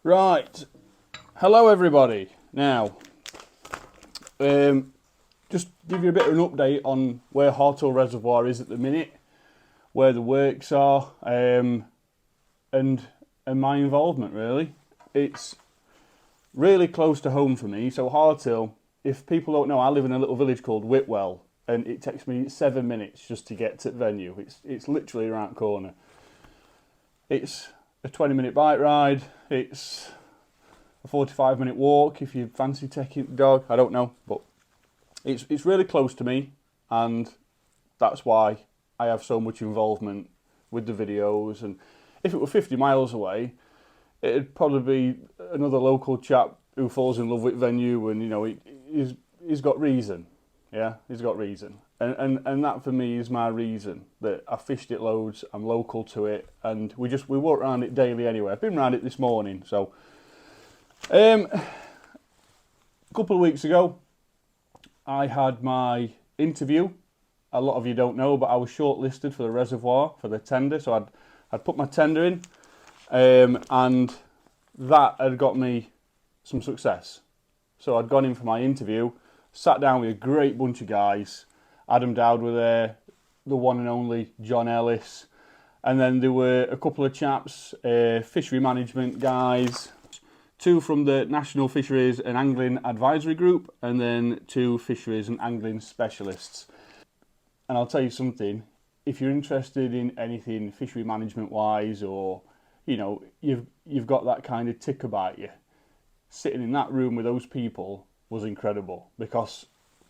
Right, hello everybody. Now, just give you a bit of an update on where Harthill Reservoir is at the minute, where the works are, and my involvement really. It's really close to home for me. So Harthill, if people don't know, I live in a little village called Whitwell, and it takes me 7 minutes just to get to the venue. It's literally around the corner. It's a 20-minute bike ride. It's a 45-minute walk if you fancy taking the dog. I don't know, but it's really close to me, and that's why I have so much involvement with the videos. And if it were 50 miles away, it'd probably be another local chap who falls in love with venue, and you know he's got reason. Yeah, he's got reason. And that for me is my reason, that I fished it loads, I'm local to it, and we walk around it daily anyway. I've been around it this morning. So a couple of weeks ago I had my interview. A lot of you don't know, but I was shortlisted for the reservoir for the tender. So I'd put my tender in, and that had got me some success. So I'd gone in for my interview, sat down with a great bunch of guys. Adam Dowd were there, the one and only John Ellis, and then there were a couple of chaps, fishery management guys, two from the National Fisheries and Angling Advisory Group, and then two fisheries and angling specialists. And I'll tell you something, if you're interested in anything fishery management wise, or you know, you've got that kind of tick about you, sitting in that room with those people was incredible, because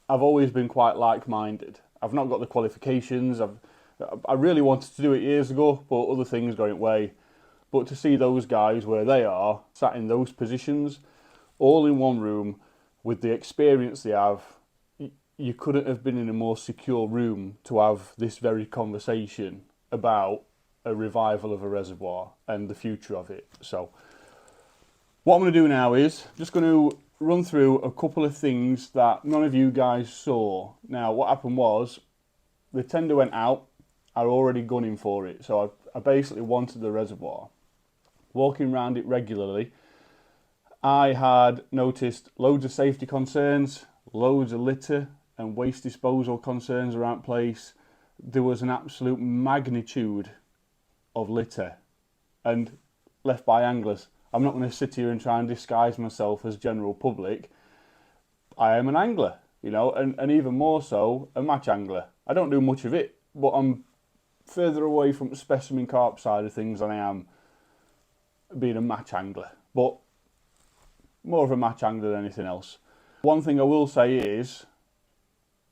I've always been quite like-minded. I've not got the qualifications. I really wanted to do it years ago, but other things got in the way. But to see those guys where they are, sat in those positions, all in one room, with the experience they have, you couldn't have been in a more secure room to have this very conversation about a revival of a reservoir and the future of it. So what I'm going to do now is just going to run through a couple of things that none of you guys saw. Now, what happened was, the tender went out, I'd already gunning for it, so I basically wanted the reservoir. Walking around it regularly, I had noticed loads of safety concerns, loads of litter and waste disposal concerns around place. There was an absolute magnitude of litter and left by anglers. I'm not going to sit here and try and disguise myself as general public. I am an angler, you know, and even more so, a match angler. I don't do much of it, but I'm further away from the specimen carp side of things than I am being a match angler. But more of a match angler than anything else. One thing I will say is,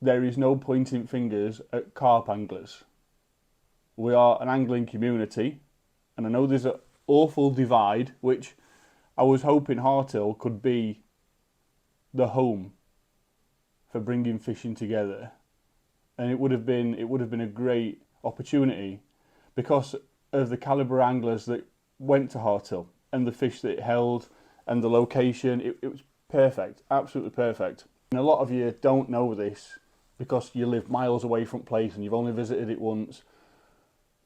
there is no pointing fingers at carp anglers. We are an angling community, and I know there's an awful divide, which I was hoping Harthill could be the home for bringing fishing together, and it would have been a great opportunity because of the calibre anglers that went to Harthill and the fish that it held and the location. It was perfect, absolutely perfect. And a lot of you don't know this because you live miles away from the place and you've only visited it once,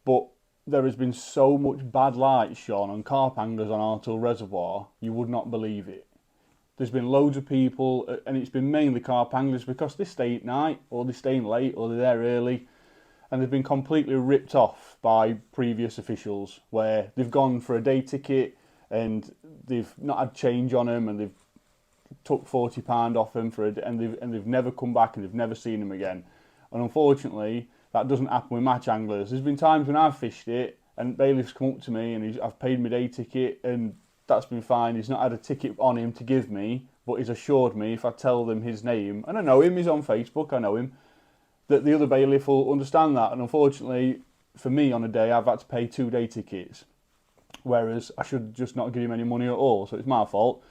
but there has been so much bad light shone on carp anglers on Harthill Reservoir, you would not believe it. There's been loads of people, and it's been mainly carp anglers because they stay at night, or they stay in late, or they're there early, and they've been completely ripped off by previous officials, where they've gone for a day ticket, and they've not had change on them, and they've took £40 off them, and they've never come back, and they've never seen them again. And unfortunately, that doesn't happen with match anglers. There's been times when I've fished it and bailiffs come up to me and I've paid my day ticket and that's been fine. He's not had a ticket on him to give me, but he's assured me if I tell them his name, and I know him, he's on Facebook, I know him, that the other bailiff will understand that. And unfortunately, for me on a day, I've had to pay 2 day tickets, whereas I should just not give him any money at all, so it's my fault.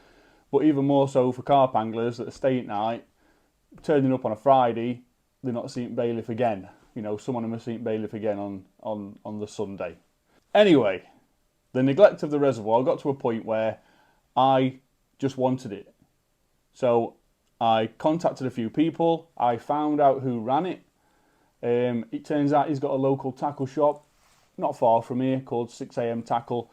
But even more so for carp anglers that stay at night, turning up on a Friday, they're not seeing bailiff again. You know, some of them are seeing bailiff again on the Sunday. Anyway, the neglect of the reservoir got to a point where I just wanted it. So I contacted a few people. I found out who ran it. It turns out he's got a local tackle shop not far from here called 6 AM Tackle.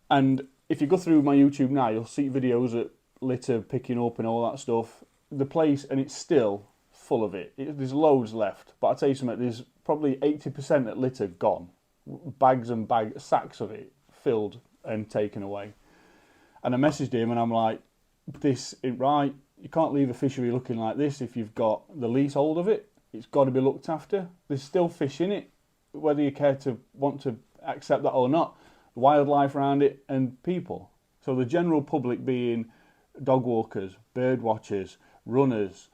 And if you go through my YouTube now, you'll see videos of litter picking up and all that stuff. The place, and it's still full of it. There's loads left, but I'll tell you something, there's probably 80% of litter gone. Bags and bags, sacks of it filled and taken away. And I messaged him and I'm like, this ain't right. You can't leave a fishery looking like this if you've got the leasehold of it. It's got to be looked after. There's still fish in it, whether you care to want to accept that or not. Wildlife around it and people. So the general public being dog walkers, bird watchers, runners,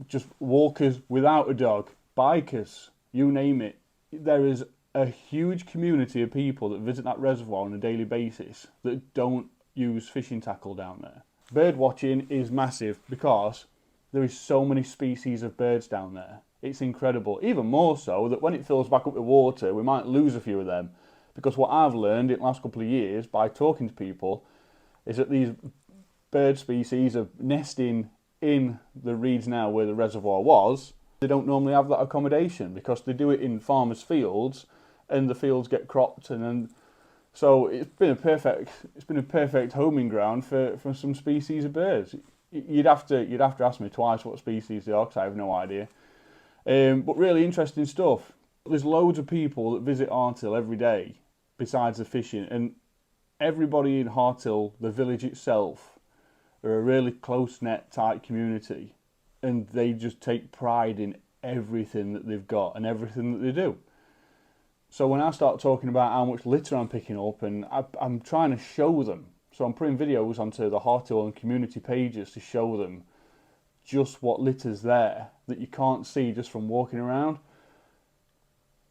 just walkers without a dog, bikers, you name it. There is a huge community of people that visit that reservoir on a daily basis that don't use fishing tackle down there. Bird watching is massive because there is so many species of birds down there. It's incredible. Even more so that when it fills back up with water, we might lose a few of them. Because what I've learned in the last couple of years by talking to people is that these bird species are nesting in the reeds now where the reservoir was. They don't normally have that accommodation because they do it in farmers' fields and the fields get cropped, and then so it's been a perfect homing ground for some species of birds. You'd have to ask me twice what species they are because I have no idea. But really interesting stuff. There's loads of people that visit Harthill every day besides the fishing, and everybody in Harthill, the village itself, are a really close-knit tight community, and they just take pride in everything that they've got and everything that they do. So when I start talking about how much litter I'm picking up, and I'm trying to show them, so I'm putting videos onto the Harthill and community pages to show them just what litter's there that you can't see just from walking around.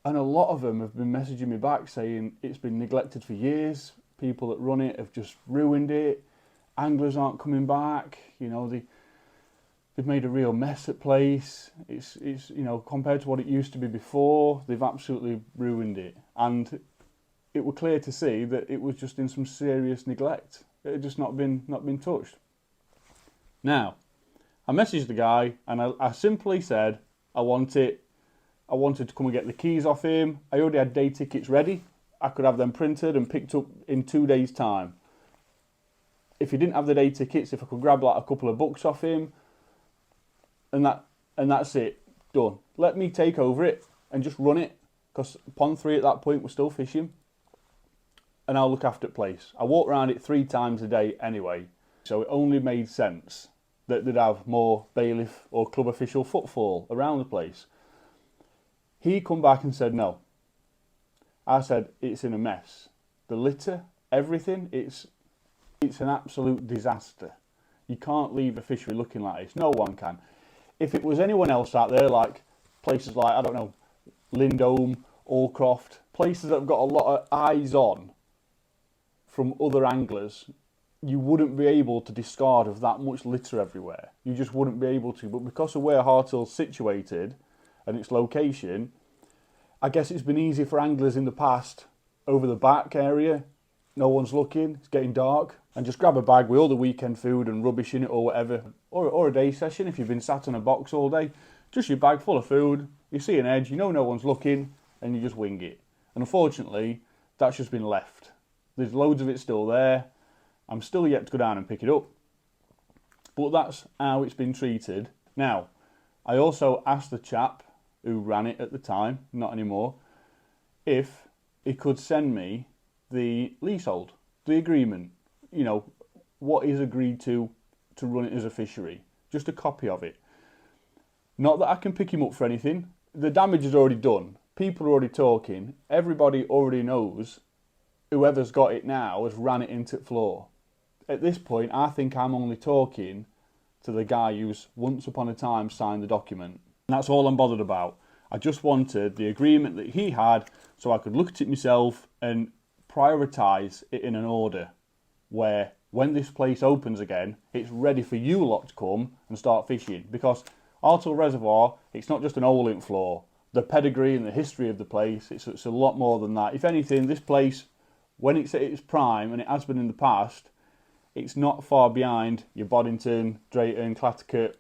And a lot of them have been messaging me back saying it's been neglected for years. People that run it have just ruined it. Anglers aren't coming back. You know, they've made a real mess at place. It's you know, compared to what it used to be before, they've absolutely ruined it. And it was clear to see that it was just in some serious neglect. It had just not been touched. Now, I messaged the guy and I simply said I wanted to come and get the keys off him. I already had day tickets ready. I could have them printed and picked up in 2 days' time. If he didn't have the day tickets, if I could grab like a couple of books off him, and that's it, done. Let me take over it and just run it, because Pond 3 at that point was still fishing, and I'll look after the place. I walk around it 3 times a day anyway, so it only made sense that they'd have more bailiff or club official footfall around the place. He come back and said no. I said it's in a mess. The litter, everything, it's an absolute disaster. You can't leave a fishery looking like this. No one can. If it was anyone else out there, like places like, I don't know, Lindholme, Allcroft, places that have got a lot of eyes on from other anglers, you wouldn't be able to discard of that much litter everywhere. You just wouldn't be able to. But because of where Harthill's situated and its location, I guess it's been easy for anglers in the past over the back area. No one's looking, it's getting dark, and just grab a bag with all the weekend food and rubbish in it or whatever, or a day session if you've been sat on a box all day. Just your bag full of food, you see an edge, you know no one's looking, and you just wing it. And unfortunately, that's just been left. There's loads of it still there. I'm still yet to go down and pick it up. But that's how it's been treated. Now, I also asked the chap who ran it at the time, not anymore, if he could send me the leasehold, the agreement, you know, what is agreed to run it as a fishery. Just a copy of it. Not that I can pick him up for anything. The damage is already done. People are already talking. Everybody already knows whoever's got it now has ran it into the floor. At this point, I think I'm only talking to the guy who's once upon a time signed the document. And that's all I'm bothered about. I just wanted the agreement that he had so I could look at it myself and prioritise it in an order where when this place opens again, it's ready for you lot to come and start fishing. Because Harthill Reservoir, it's not just an hole in floor. The pedigree and the history of the place, it's a lot more than that. If anything, this place, when it's at its prime, and it has been in the past, it's not far behind your Boddington, Drayton, Clattercut.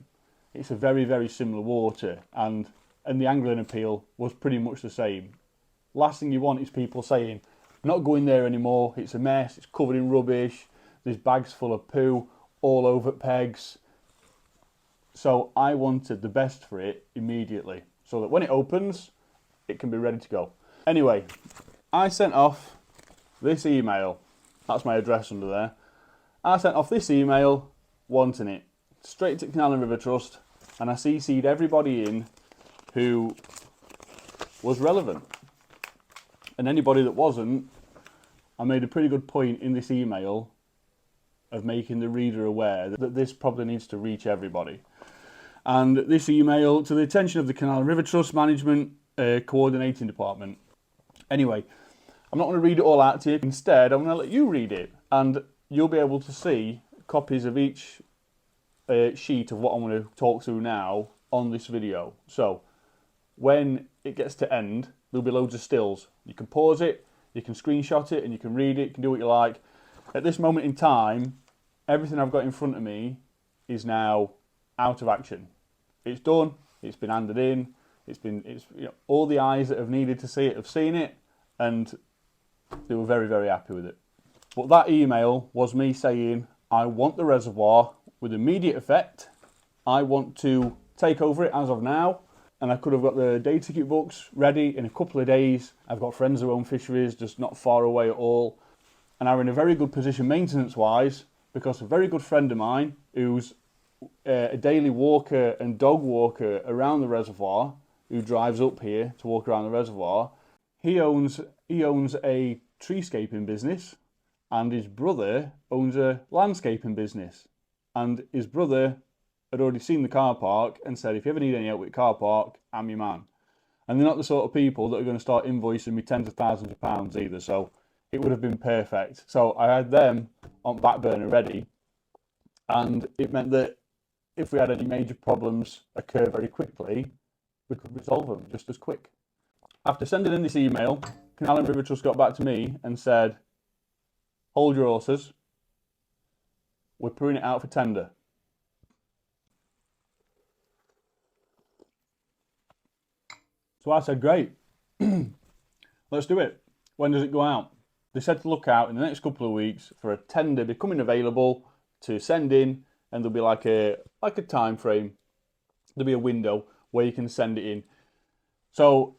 It's a very, very similar water, and the angling appeal was pretty much the same. Last thing you want is people saying, not going there anymore, it's a mess, it's covered in rubbish, there's bags full of poo all over pegs. So I wanted the best for it immediately, so that when it opens, it can be ready to go. Anyway, I sent off this email. That's my address under there. I sent off this email wanting it straight to Canal and River Trust, and I CC'd everybody in who was relevant. And anybody that wasn't, I made a pretty good point in this email of making the reader aware that this probably needs to reach everybody. And this email to the attention of the Canal and River Trust Management Coordinating Department. Anyway, I'm not going to read it all out to you. Instead, I'm going to let you read it, and you'll be able to see copies of each sheet of what I'm going to talk through now on this video. So when it gets to end, there'll be loads of stills. You can pause it, you can screenshot it, and you can read it, you can do what you like. At this moment in time, everything I've got in front of me is now out of action. It's done, it's been handed in, all the eyes that have needed to see it have seen it, and they were very, very happy with it. But that email was me saying, I want the reservoir with immediate effect. I want to take over it as of now, and I could have got the day ticket books ready in a couple of days. I've got friends who own fisheries just not far away at all, and are in a very good position maintenance-wise, because a very good friend of mine who's a daily walker and dog walker around the reservoir, who drives up here to walk around the reservoir, he owns a treescaping business, and his brother owns a landscaping business. And his brother had already seen the car park and said, if you ever need any help with the car park, I'm your man. And they're not the sort of people that are going to start invoicing me tens of thousands of pounds either, so it would have been perfect. So I had them on back burner ready, and it meant that if we had any major problems occur very quickly, we could resolve them just as quick. After sending in this email, Canal and River Trust got back to me and said, hold your horses, we're putting it out for tender. So I said, great, let's do it. When does it go out? They said to look out in the next couple of weeks for a tender becoming available to send in, and there'll be like a time frame. There'll be a window where you can send it in. So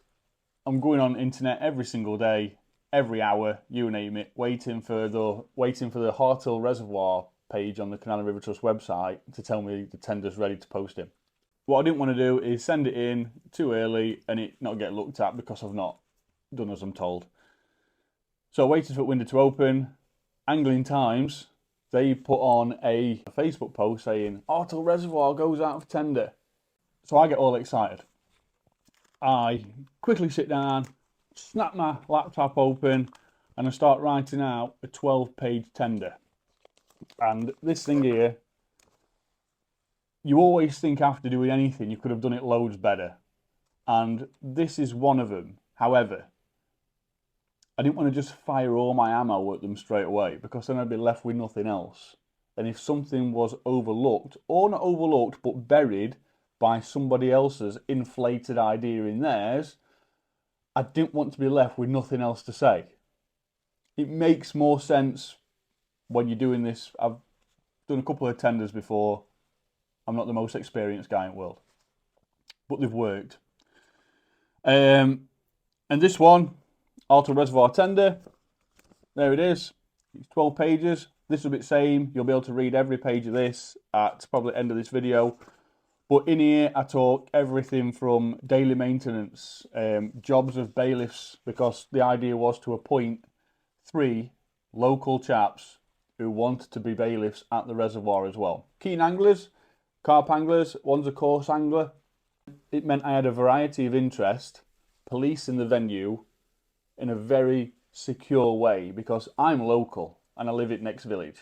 I'm going on internet every single day, every hour, you name it, waiting for the Harthill Reservoir page on the Canal and River Trust website to tell me the tender's ready to post in. What I didn't want to do is send it in too early and it not get looked at because I've not done as I'm told. So I waited for the window to open. Angling Times, they put on a Facebook post saying, Harthill Reservoir goes out for tender. So I get all excited. I quickly sit down, snap my laptop open, and I start writing out a 12-page tender. And this thing here, you always think after doing anything you could have done it loads better. And this is one of them. However, I didn't want to just fire all my ammo at them straight away, because then I'd be left with nothing else. And if something was overlooked, or not overlooked, but buried by somebody else's inflated idea in theirs, I didn't want to be left with nothing else to say. It makes more sense when you're doing this. I've done a couple of tenders before. I'm not the most experienced guy in the world, but they've worked. And this one, Harthill Reservoir tender, there it is. It's 12 pages. This will be the same. You'll be able to read every page of this at probably the end of this video. But in here, I talk everything from daily maintenance, jobs of bailiffs, because the idea was to appoint 3 local chaps who want to be bailiffs at the reservoir as well. Keen anglers, carp anglers, one's a coarse angler. It meant I had a variety of interest, policing the venue in a very secure way, because I'm local and I live in next village.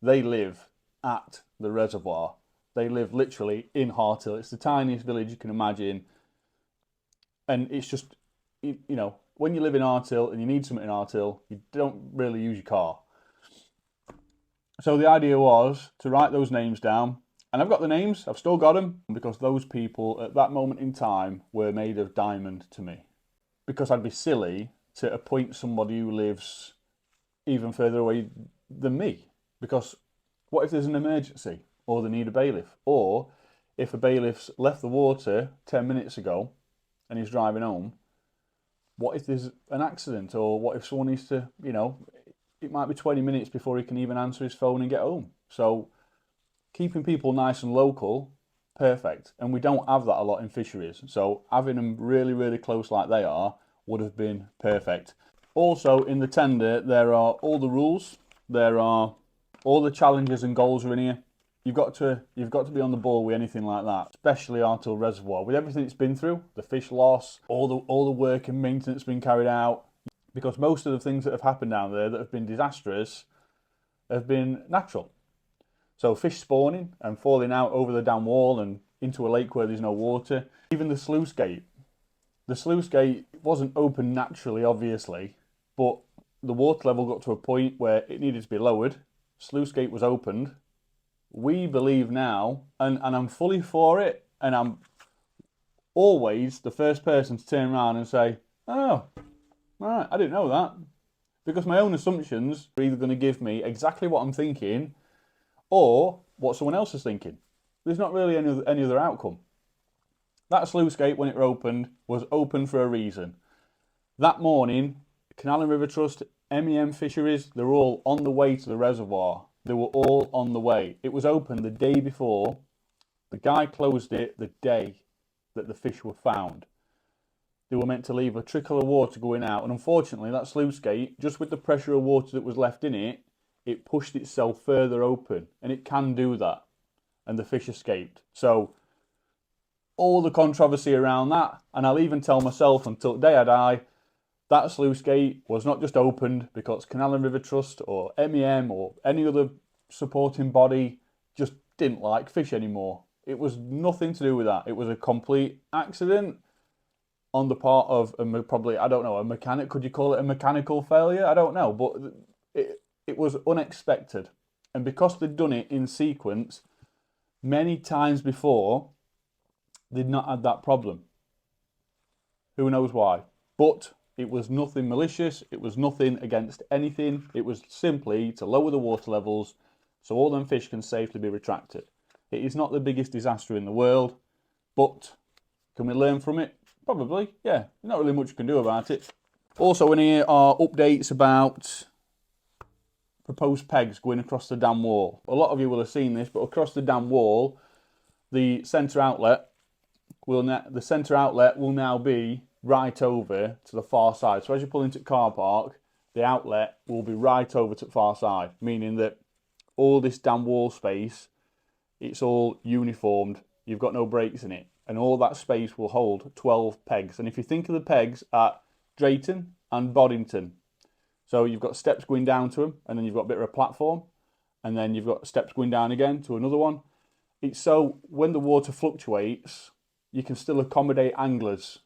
They live at the reservoir. They live literally in Harthill. It's the tiniest village you can imagine. And it's just, you know, when you live in Harthill and you need something in Harthill, you don't really use your car. So the idea was to write those names down. And I've got the names, I've still got them, because those people at that moment in time were made of diamond to me. because I'd be silly to appoint somebody who lives even further away than me. Because what if there's an emergency, or they need a bailiff, or if a bailiff's left the water 10 minutes ago and he's driving home, what if there's an accident, or what if someone needs to, it might be 20 minutes before he can even answer his phone and get home. So keeping people nice and local, perfect. And we don't have that a lot in fisheries. So having them really, really close like they are would have been perfect. Also in the tender, there are all the rules. There are all the challenges and goals are in here. You've got to be on the ball with anything like that, especially Harthill Reservoir. With everything it's been through, the fish loss, all the work and maintenance being carried out, because most of the things that have happened down there that have been disastrous have been natural. So fish spawning and falling out over the dam wall and into a lake where there's no water. Even the sluice gate. The sluice gate wasn't open naturally, obviously, but the water level got to a point where it needed to be lowered. Sluice gate was opened. We believe now, and I'm fully for it, and I'm always the first person to turn around and say, oh, right, I didn't know that. Because my own assumptions are either going to give me exactly what I'm thinking or what someone else is thinking. There's not really any other outcome. That sluice gate, when it opened, was open for a reason. That morning, Canal and River Trust, MEM Fisheries, they're all on the way to the reservoir. They were all on the way. It was open the day before. The guy closed it the day that the fish were found. They were meant to leave a trickle of water going out, and unfortunately that sluice gate, just with the pressure of water that was left in it, it pushed itself further open, and it can do that, and the fish escaped. So all the controversy around that, and I'll even tell myself until the day I die, that sluice gate was not just opened because Canal and River Trust or MEM or any other supporting body just didn't like fish anymore. It was nothing to do with that. It was a complete accident on the part of a mechanic. Could you call it a mechanical failure? I don't know, but it was unexpected. And because they'd done it in sequence many times before, they'd not had that problem. Who knows why? But it was nothing malicious. It was nothing against anything. It was simply to lower the water levels so all them fish can safely be retracted. It is not the biggest disaster in the world, but can we learn from it? Probably, yeah. Not really much you can do about it. Also in here are updates about proposed pegs going across the dam wall. A lot of you will have seen this, but across the dam wall, the centre outlet will now be right over to the far side. So as you pull into the car park, the outlet will be right over to the far side, meaning that all this dam wall space, it's all uniformed. You've got no breaks in it. And all that space will hold 12 pegs. And if you think of the pegs at Drayton and Boddington, so you've got steps going down to them, and then you've got a bit of a platform, and then you've got steps going down again to another one. It's so when the water fluctuates, you can still accommodate anglers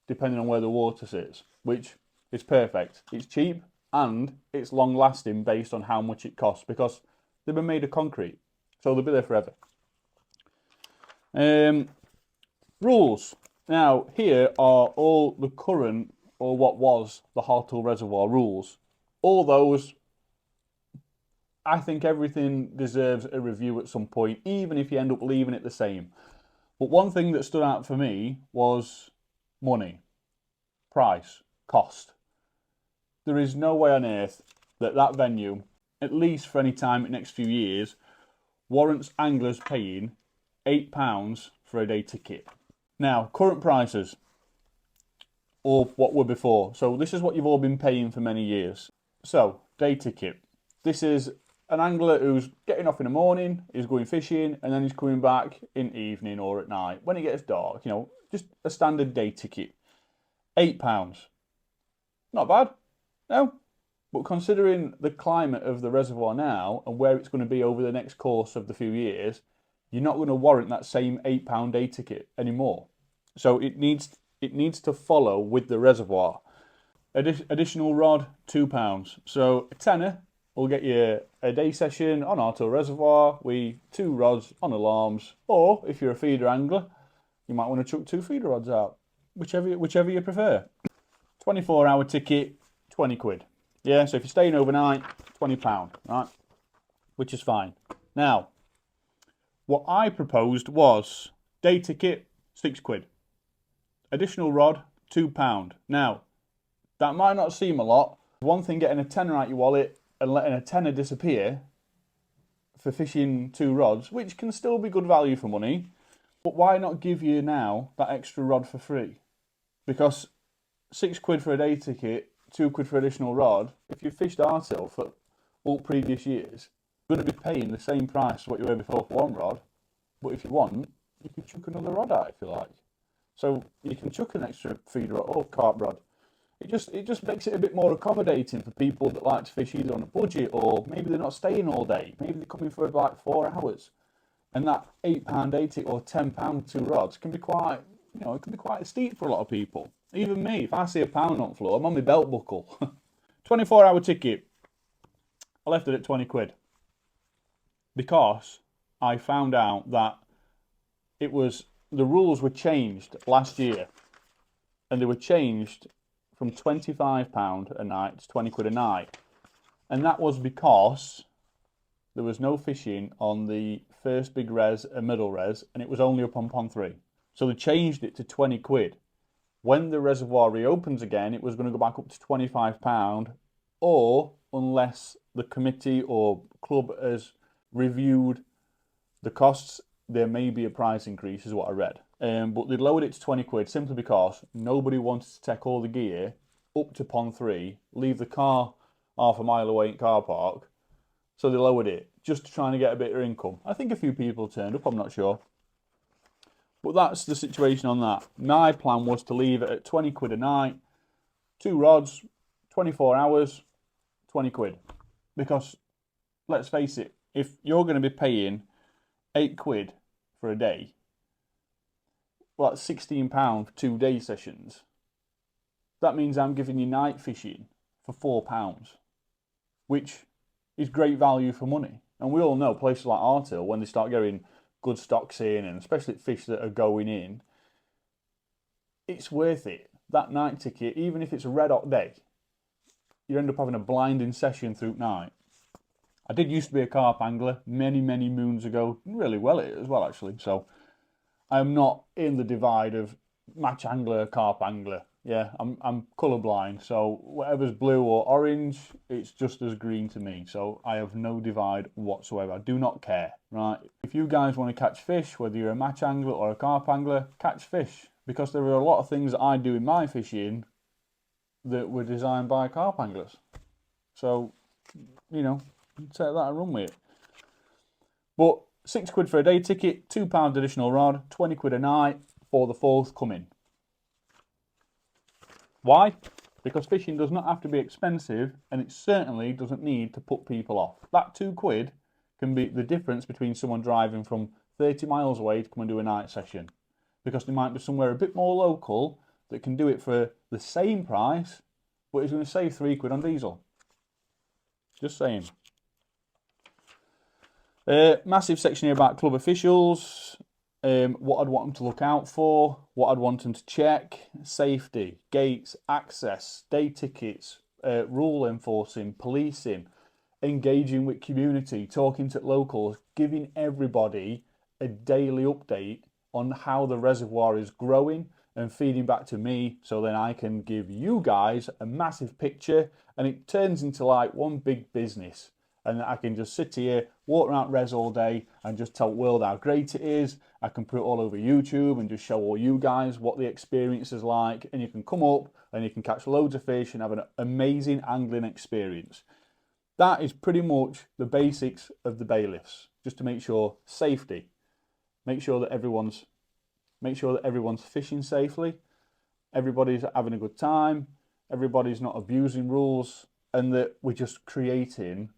depending on where the water sits, which is perfect. It's cheap and it's long lasting based on how much it costs, because they've been made of concrete, so they'll be there forever. Rules. Now, here are all the current, or what was, the Harthill Reservoir rules. All those, I think everything deserves a review at some point, even if you end up leaving it the same. But one thing that stood out for me was money, price, cost. There is no way on earth that venue, at least for any time in the next few years, warrants anglers paying £8 for a day ticket. Now, current prices, or what were before. So this is what you've all been paying for many years. So, day ticket. This is an angler who's getting off in the morning, is going fishing, and then he's coming back in the evening or at night when it gets dark. Just a standard day ticket. £8. Not bad, no. But considering the climate of the reservoir now and where it's going to be over the next course of the few years, you're not going to warrant that same £8 day ticket anymore. So it needs to follow with the reservoir. Additional rod, £2. So a tenner will get you a day session on Harthill Reservoir with 2 rods on alarms, or if you're a feeder angler, you might want to chuck 2 feeder rods out, whichever you prefer. 24-hour ticket, 20 quid. Yeah, so if you're staying overnight, £20, right? Which is fine. Now, what I proposed was day ticket, 6 quid. Additional rod, £2. Now, that might not seem a lot. One thing getting a tenner out your wallet and letting a tenner disappear for fishing 2 rods, which can still be good value for money, but why not give you now that extra rod for free? Because 6 quid for a day ticket, 2 quid for additional rod, if you fished Harthill for all previous years, you're going to be paying the same price as what you were before for one rod, but if you want, you can chuck another rod out if you like. So you can chuck an extra feeder or carp rod. It just makes it a bit more accommodating for people that like to fish either on a budget or maybe they're not staying all day. Maybe they're coming for like 4 hours. And that £8 day ticket or £10 2 rods can be quite, it can be quite steep for a lot of people. Even me, if I see a pound on the floor, I'm on my belt buckle. 24-hour ticket. I left it at 20 quid. Because I found out that the rules were changed last year. And they were changed from £25 a night to 20 quid a night. And that was because there was no fishing on the first big res and middle res, and it was only up on pond 3. So they changed it to 20 quid. When the reservoir reopens again, it was going to go back up to £25, or unless the committee or club has reviewed the costs, there may be a price increase, is what I read. But they lowered it to 20 quid simply because nobody wanted to take all the gear up to pond 3, leave the car half a mile away in car park. So they lowered it just to try and get a bit of income. I think a few people turned up, I'm not sure. But that's the situation on that. My plan was to leave it at 20 quid a night, 2 rods, 24 hours, 20 quid. Because, let's face it, if you're going to be paying 8 quid for a day, well, that's £16 for 2 day sessions. That means I'm giving you night fishing for £4, which is great value for money. And we all know places like Harthill, when they start getting good stocks in, and especially fish that are going in, it's worth it. That night ticket, even if it's a red hot day, you end up having a blinding session through night. I did used to be a carp angler many, many moons ago, really well at it as well actually, so I'm not in the divide of match angler, carp angler. Yeah, I'm colourblind, so whatever's blue or orange, it's just as green to me. So I have no divide whatsoever. I do not care, right? If you guys want to catch fish, whether you're a match angler or a carp angler, catch fish. Because there are a lot of things that I do in my fishing that were designed by carp anglers. So, take that and run with it. But 6 quid for a day ticket, £2 additional rod, 20 quid a night for the forthcoming. Why? Because fishing does not have to be expensive, and it certainly doesn't need to put people off. That 2 quid can be the difference between someone driving from 30 miles away to come and do a night session. Because they might be somewhere a bit more local that can do it for the same price, but is going to save 3 quid on diesel. Just saying. Massive section here about club officials. What I'd want them to look out for, what I'd want them to check: safety, gates, access, day tickets, rule enforcing, policing, engaging with community, talking to locals, giving everybody a daily update on how the reservoir is growing and feeding back to me, so then I can give you guys a massive picture and it turns into like one big business. And I can just sit here, walk around res all day and just tell the world how great it is. I can put it all over YouTube and just show all you guys what the experience is like. And you can come up and you can catch loads of fish and have an amazing angling experience. That is pretty much the basics of the bailiffs, just to make sure safety, make sure that everyone's fishing safely, everybody's having a good time, everybody's not abusing rules, and that we're just creating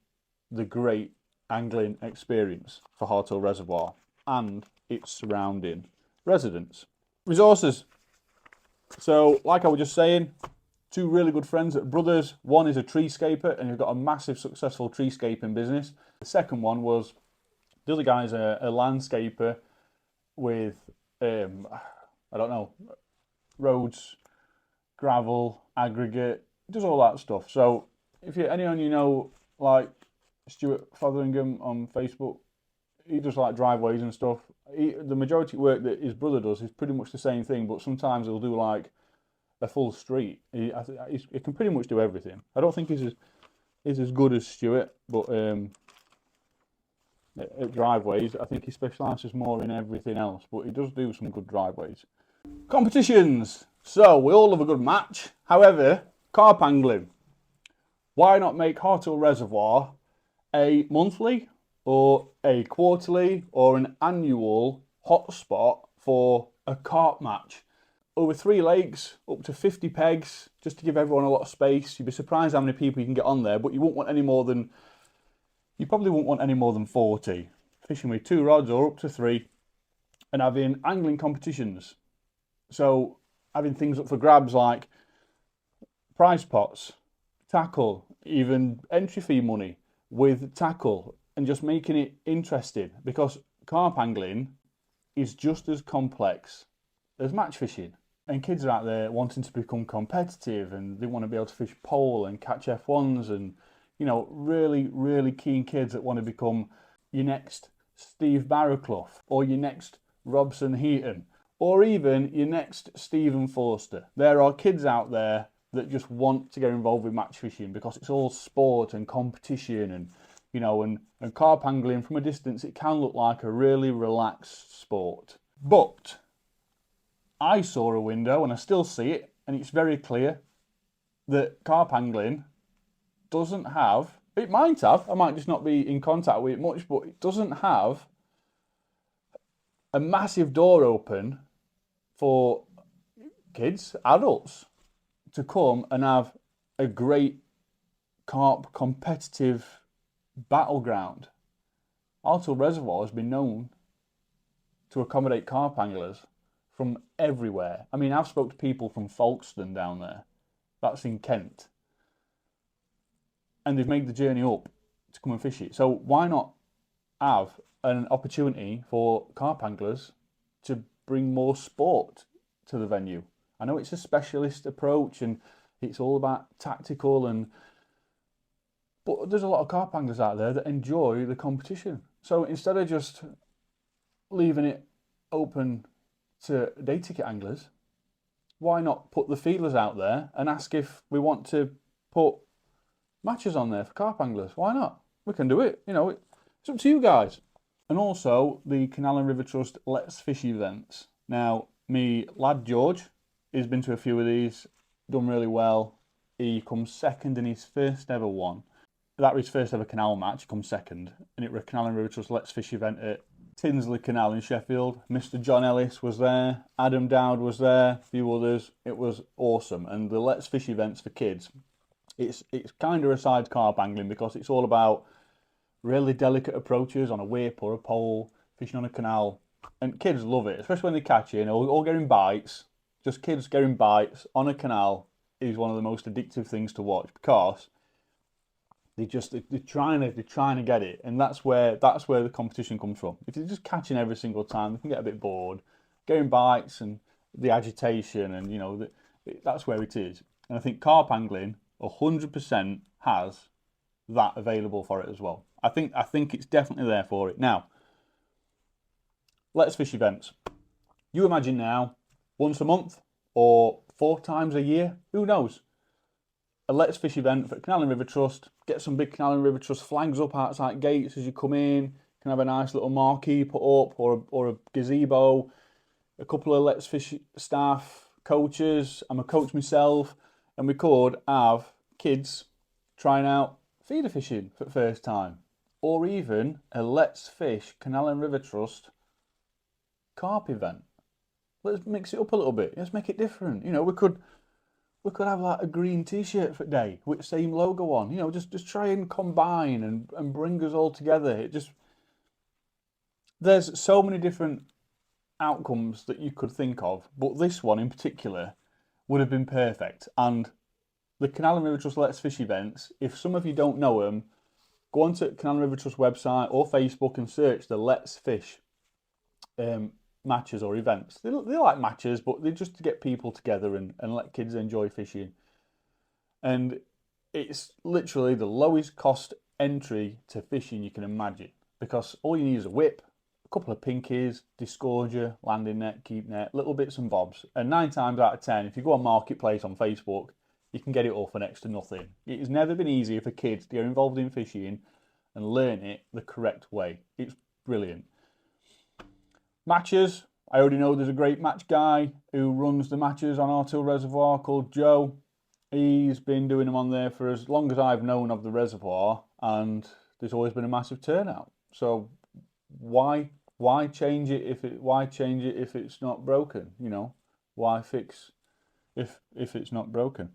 the great angling experience for Harthill Reservoir and its surrounding residents. Resources. So, like I was just saying, 2 really good friends that are brothers. One is a treescaper and he's got a massive successful treescaping business. The second one was, the other guy's a landscaper with, roads, gravel, aggregate, does all that stuff. So if anyone you know, like Stuart Fotheringham on Facebook, he does like driveways and stuff. The majority of work that his brother does is pretty much the same thing, but sometimes he'll do like a full street. He can pretty much do everything. I don't think he's as good as Stuart, but at driveways, I think he specialises more in everything else, but he does do some good driveways. Competitions. So we all love a good match. However, carp angling. Why not make Harthill Reservoir a monthly or a quarterly or an annual hotspot for a carp match? Over 3 lakes, up to 50 pegs, just to give everyone a lot of space. You'd be surprised how many people you can get on there, but you probably won't want any more than 40. Fishing with 2 rods or up to 3, and having angling competitions. So having things up for grabs like prize pots, tackle, even entry fee money with tackle, and just making it interesting, because carp angling is just as complex as match fishing. And kids are out there wanting to become competitive, and they want to be able to fish pole and catch F1s, and really, really keen kids that want to become your next Steve Barraclough or your next Robson Heaton or even your next Stephen Forster. There are kids out there that just want to get involved with match fishing because it's all sport and competition, and and carp angling from a distance, it can look like a really relaxed sport. But I saw a window, and I still see it, and it's very clear that carp angling doesn't have, it might have, I might just not be in contact with it much, but it doesn't have a massive door open for kids, adults, to come and have a great carp competitive battleground. Harthill Reservoir has been known to accommodate carp anglers from everywhere. I mean, I've spoke to people from Folkestone down there, that's in Kent, and they've made the journey up to come and fish it. So why not have an opportunity for carp anglers to bring more sport to the venue? I know it's a specialist approach and it's all about tactical, but there's a lot of carp anglers out there that enjoy the competition. So instead of just leaving it open to day ticket anglers, why not put the feelers out there and ask if we want to put matches on there for carp anglers? Why not? We can do it. It's up to you guys. And also the Canal and River Trust Let's Fish events. Now, me lad George, he's been to a few of these, done really well. He comes second in his first ever one. That was his first ever canal match, he comes second. And it was a Canal and River Trust Let's Fish event at Tinsley Canal in Sheffield. Mr. John Ellis was there, Adam Dowd was there, a few others. It was awesome. And the Let's Fish events for kids, it's kind of aside carp angling, because it's all about really delicate approaches on a whip or a pole, fishing on a canal. And kids love it, especially when they catch it, all getting bites. Just kids getting bites on a canal is one of the most addictive things to watch, because they're trying to get it, and that's where the competition comes from. If they're just catching every single time, they can get a bit bored. Getting bites and the agitation, and that's where it is. And I think carp angling 100% has that available for it as well. I think it's definitely there for it. Now, Let's Fish events. You imagine now, once a month or 4 times a year, who knows? A Let's Fish event for Canal and River Trust. Get some big Canal and River Trust flags up outside gates as you come in. You can have a nice little marquee put up, or a gazebo. A couple of Let's Fish staff, coaches. I'm a coach myself, and we could have kids trying out feeder fishing for the first time, or even a Let's Fish Canal and River Trust carp event. Let's mix it up a little bit. Let's make it different. We could have like a green T-shirt for day with the same logo on. Just try and combine and bring us all together. There's so many different outcomes that you could think of, but this one in particular would have been perfect. And the Canal and River Trust Let's Fish events, if some of you don't know them, go onto Canal and River Trust website or Facebook and search the Let's Fish. matches or events. They like matches, but they're just to get people together and let kids enjoy fishing. And it's literally the lowest cost entry to fishing you can imagine, because all you need is a whip, a couple of pinkies, disgorger, landing net, keep net, little bits and bobs. And 9 times out of 10, if you go on Marketplace on Facebook, you can get it all for next to nothing. It has never been easier for kids to get involved in fishing and learn it the correct way. It's brilliant. Matches, I already know there's a great match guy who runs the matches on Harthill Reservoir called Joe. He's been doing them on there for as long as I've known of the reservoir, and there's always been a massive turnout. So why change it if it's not broken? You know, why fix if it's not broken?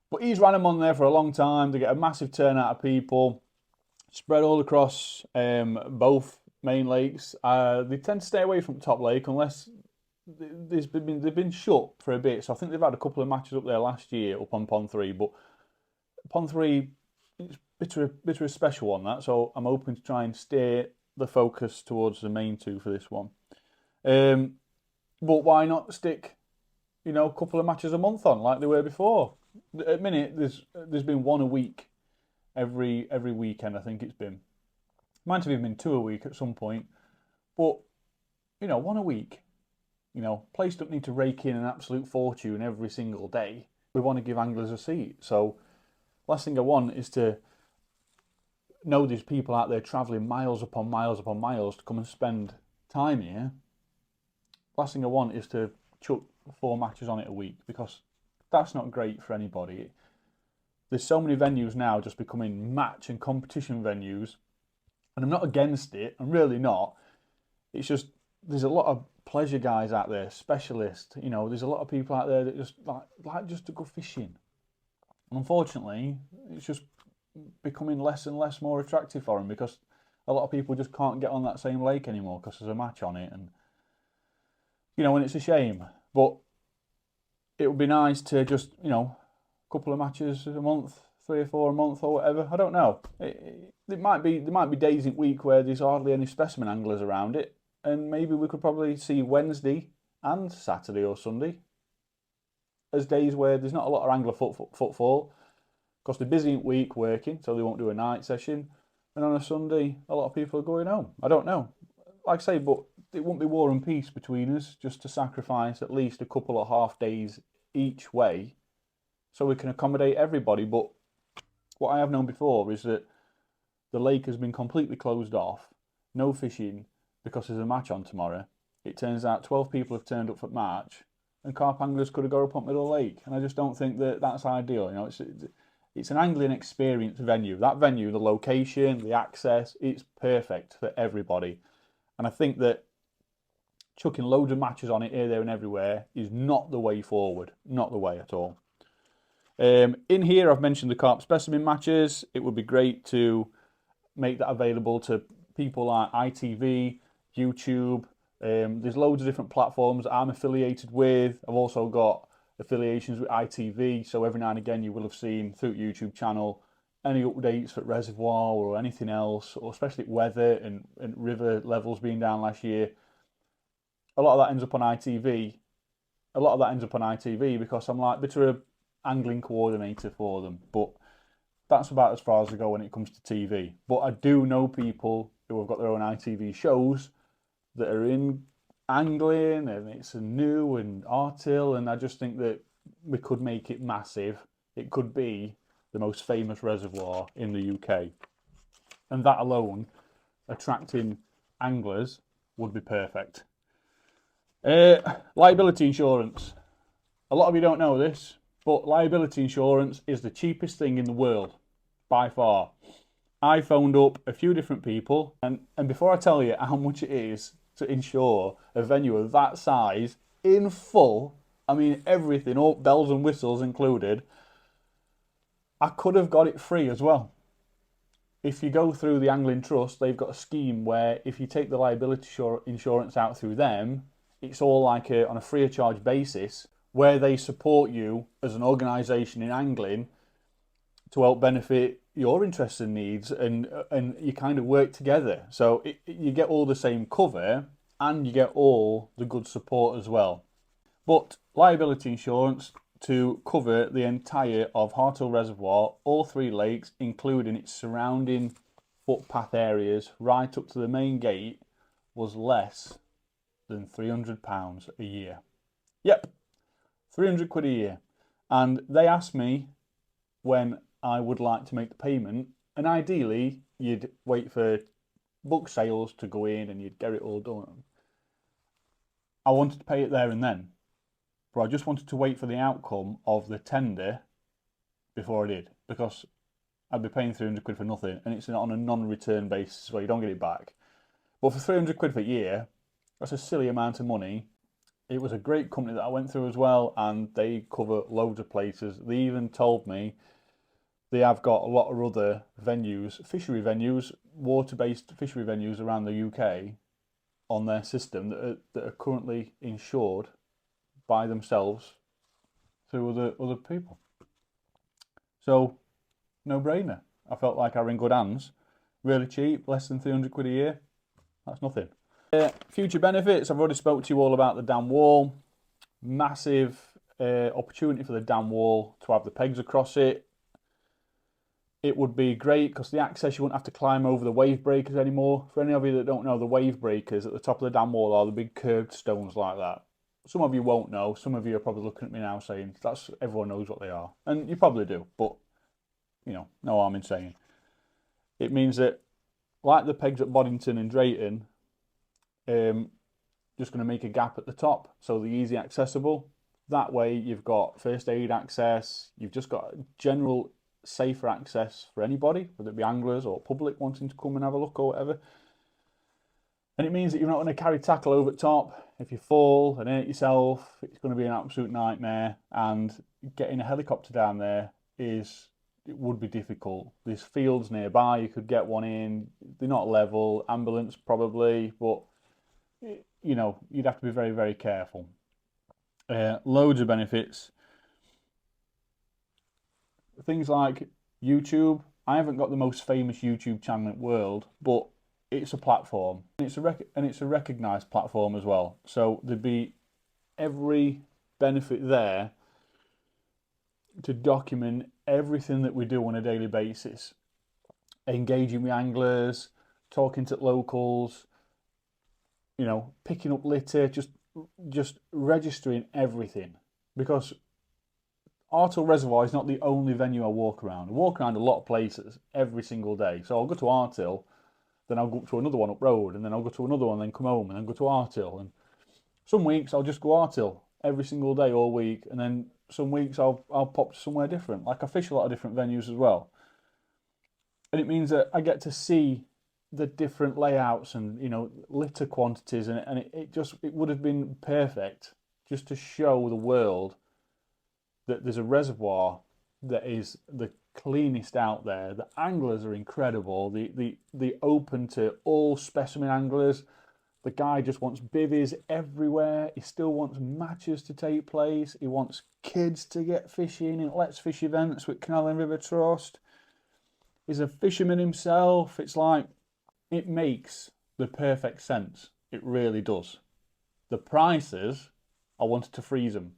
But he's ran them on there for a long time. They get a massive turnout of people, spread all across both main lakes. They tend to stay away from Top Lake unless they've been shut for a bit. So I think they've had a couple of matches up there last year up on Pond 3, but Pond 3 it's a bit of a special one, that. So I'm hoping to try and steer the focus towards the main 2 for this one. But why not stick, you know, a couple of matches a month on like they were before? At the minute, there's been 1 a week every weekend. I think it's been. Might have even been 2 a week at some point. But you know, 1 a week. You know, place don't need to rake in an absolute fortune every single day. We want to give anglers a seat. So last thing I want is to know there's people out there travelling miles upon miles upon miles to come and spend time here. Last thing I want is to chuck 4 matches on it a week, because that's not great for anybody. There's so many venues now just becoming match and competition venues, and I'm not against it. I'm really not. It's just there's a lot of pleasure guys out there, specialists. You know, there's a lot of people out there that just like just to go fishing. And unfortunately, it's just becoming less and less more attractive for them, because a lot of people just can't get on that same lake anymore because there's a match on it, and you know, and it's a shame. But it would be nice to just, you know, a couple of matches a month, 3 or 4 a month or whatever. I don't know. There might be days in week where there's hardly any specimen anglers around it, and maybe we could probably see Wednesday and Saturday or Sunday as days where there's not a lot of angler footfall, because they're busy in week working, so they won't do a night session, and on a Sunday a lot of people are going home. I don't know. Like I say, but it won't be war and peace between us just to sacrifice at least a couple of half days each way so we can accommodate everybody. But what I have known before is that the lake has been completely closed off, no fishing, because there's a match on tomorrow. It turns out 12 people have turned up for match, and carp anglers could have got up on Middle Lake, and I just don't think that that's ideal. You know, it's an angling experience venue. That venue, the location, the access, it's perfect for everybody. And I think that chucking loads of matches on it here, there and everywhere is not the way forward. Not the way at all. In here, I've mentioned the carp specimen matches. It would be great to make that available to people like ITV, YouTube. There's loads of different platforms I'm affiliated with. I've also got affiliations with ITV, so every now and again you will have seen through the YouTube channel any updates for reservoir or anything else, or especially weather and river levels being down last year. A lot of that ends up on ITV. Because I'm like a bit of an angling coordinator for them. But that's about as far as I go when it comes to TV. But I do know people who have got their own ITV shows that are in angling, and it's a new and Harthill, and I just think that we could make it massive. It could be the most famous reservoir in the UK. And that alone, attracting anglers, would be perfect. Liability insurance. A lot of you don't know this, but liability insurance is the cheapest thing in the world, by far. I phoned up a few different people, and before I tell you how much it is to insure a venue of that size in full, I mean everything, all bells and whistles included, I could have got it free as well. If you go through the Angling Trust, they've got a scheme where if you take the liability insurance out through them, it's all like on a free of charge basis, where they support you as an organisation in angling to help benefit your interests and needs, and you kind of work together. So you get all the same cover, and you get all the good support as well. But liability insurance to cover the entire of Harthill Reservoir, all 3 lakes, including its surrounding footpath areas right up to the main gate, was less than £300 a year. Yep, 300 quid a year. And they asked me when I would like to make the payment, and ideally you'd wait for book sales to go in and you'd get it all done. I wanted to pay it there and then, but I just wanted to wait for the outcome of the tender before I did, because I'd be paying 300 quid for nothing, and it's on a non-return basis where you don't get it back. But for 300 quid for a year, that's a silly amount of money. It was a great company that I went through as well, and they cover loads of places. They even told me they have got a lot of other venues, fishery venues, water-based fishery venues around the UK on their system that are currently insured by themselves through other people. So, no brainer. I felt like I were in good hands. Really cheap, less than 300 quid a year. That's nothing. Future benefits, I've already spoke to you all about the dam wall. Massive opportunity for the dam wall to have the pegs across it. It would be great because the access, you wouldn't have to climb over the wave breakers anymore. For any of you that don't know, the wave breakers at the top of the dam wall are the big curved stones like that. Some of you won't know. Some of you are probably looking at me now saying, everyone knows what they are. And you probably do, but, no harm in saying. It means that, like the pegs at Boddington and Drayton, just going to make a gap at the top so they're easy accessible. That way you've got first aid access, you've just got general safer access for anybody, whether it be anglers or public wanting to come and have a look or whatever. And it means that you're not going to carry tackle over the top. If you fall and hurt yourself, it's going to be an absolute nightmare, and getting a helicopter down there it would be difficult. There's fields nearby, you could get one in, they're not level, ambulance probably, but you'd have to be very, very careful. Loads of benefits. Things like YouTube. I haven't got the most famous YouTube channel in the world, but it's a platform. It's a recognised platform as well. So there'd be every benefit there to document everything that we do on a daily basis. Engaging with anglers, talking to locals, picking up litter, just registering everything. Because Harthill Reservoir is not the only venue I walk around. I walk around a lot of places every single day. So I'll go to Harthill, then I'll go up to another one up road, and then I'll go to another one, then come home, and then go to Harthill. And some weeks I'll just go Harthill every single day all week, and then some weeks I'll pop to somewhere different. Like I fish a lot of different venues as well. And it means that I get to see the different layouts and litter quantities, and it would have been perfect just to show the world that there's a reservoir that is the cleanest out there. The anglers are incredible. The open to all specimen anglers. The guy just wants bivvies everywhere. He still wants matches to take place. He wants kids to get fishing in Let's Fish events with Canal and River Trust. He's a fisherman himself. It's like, it makes the perfect sense. It really does. The prices, I wanted to freeze them.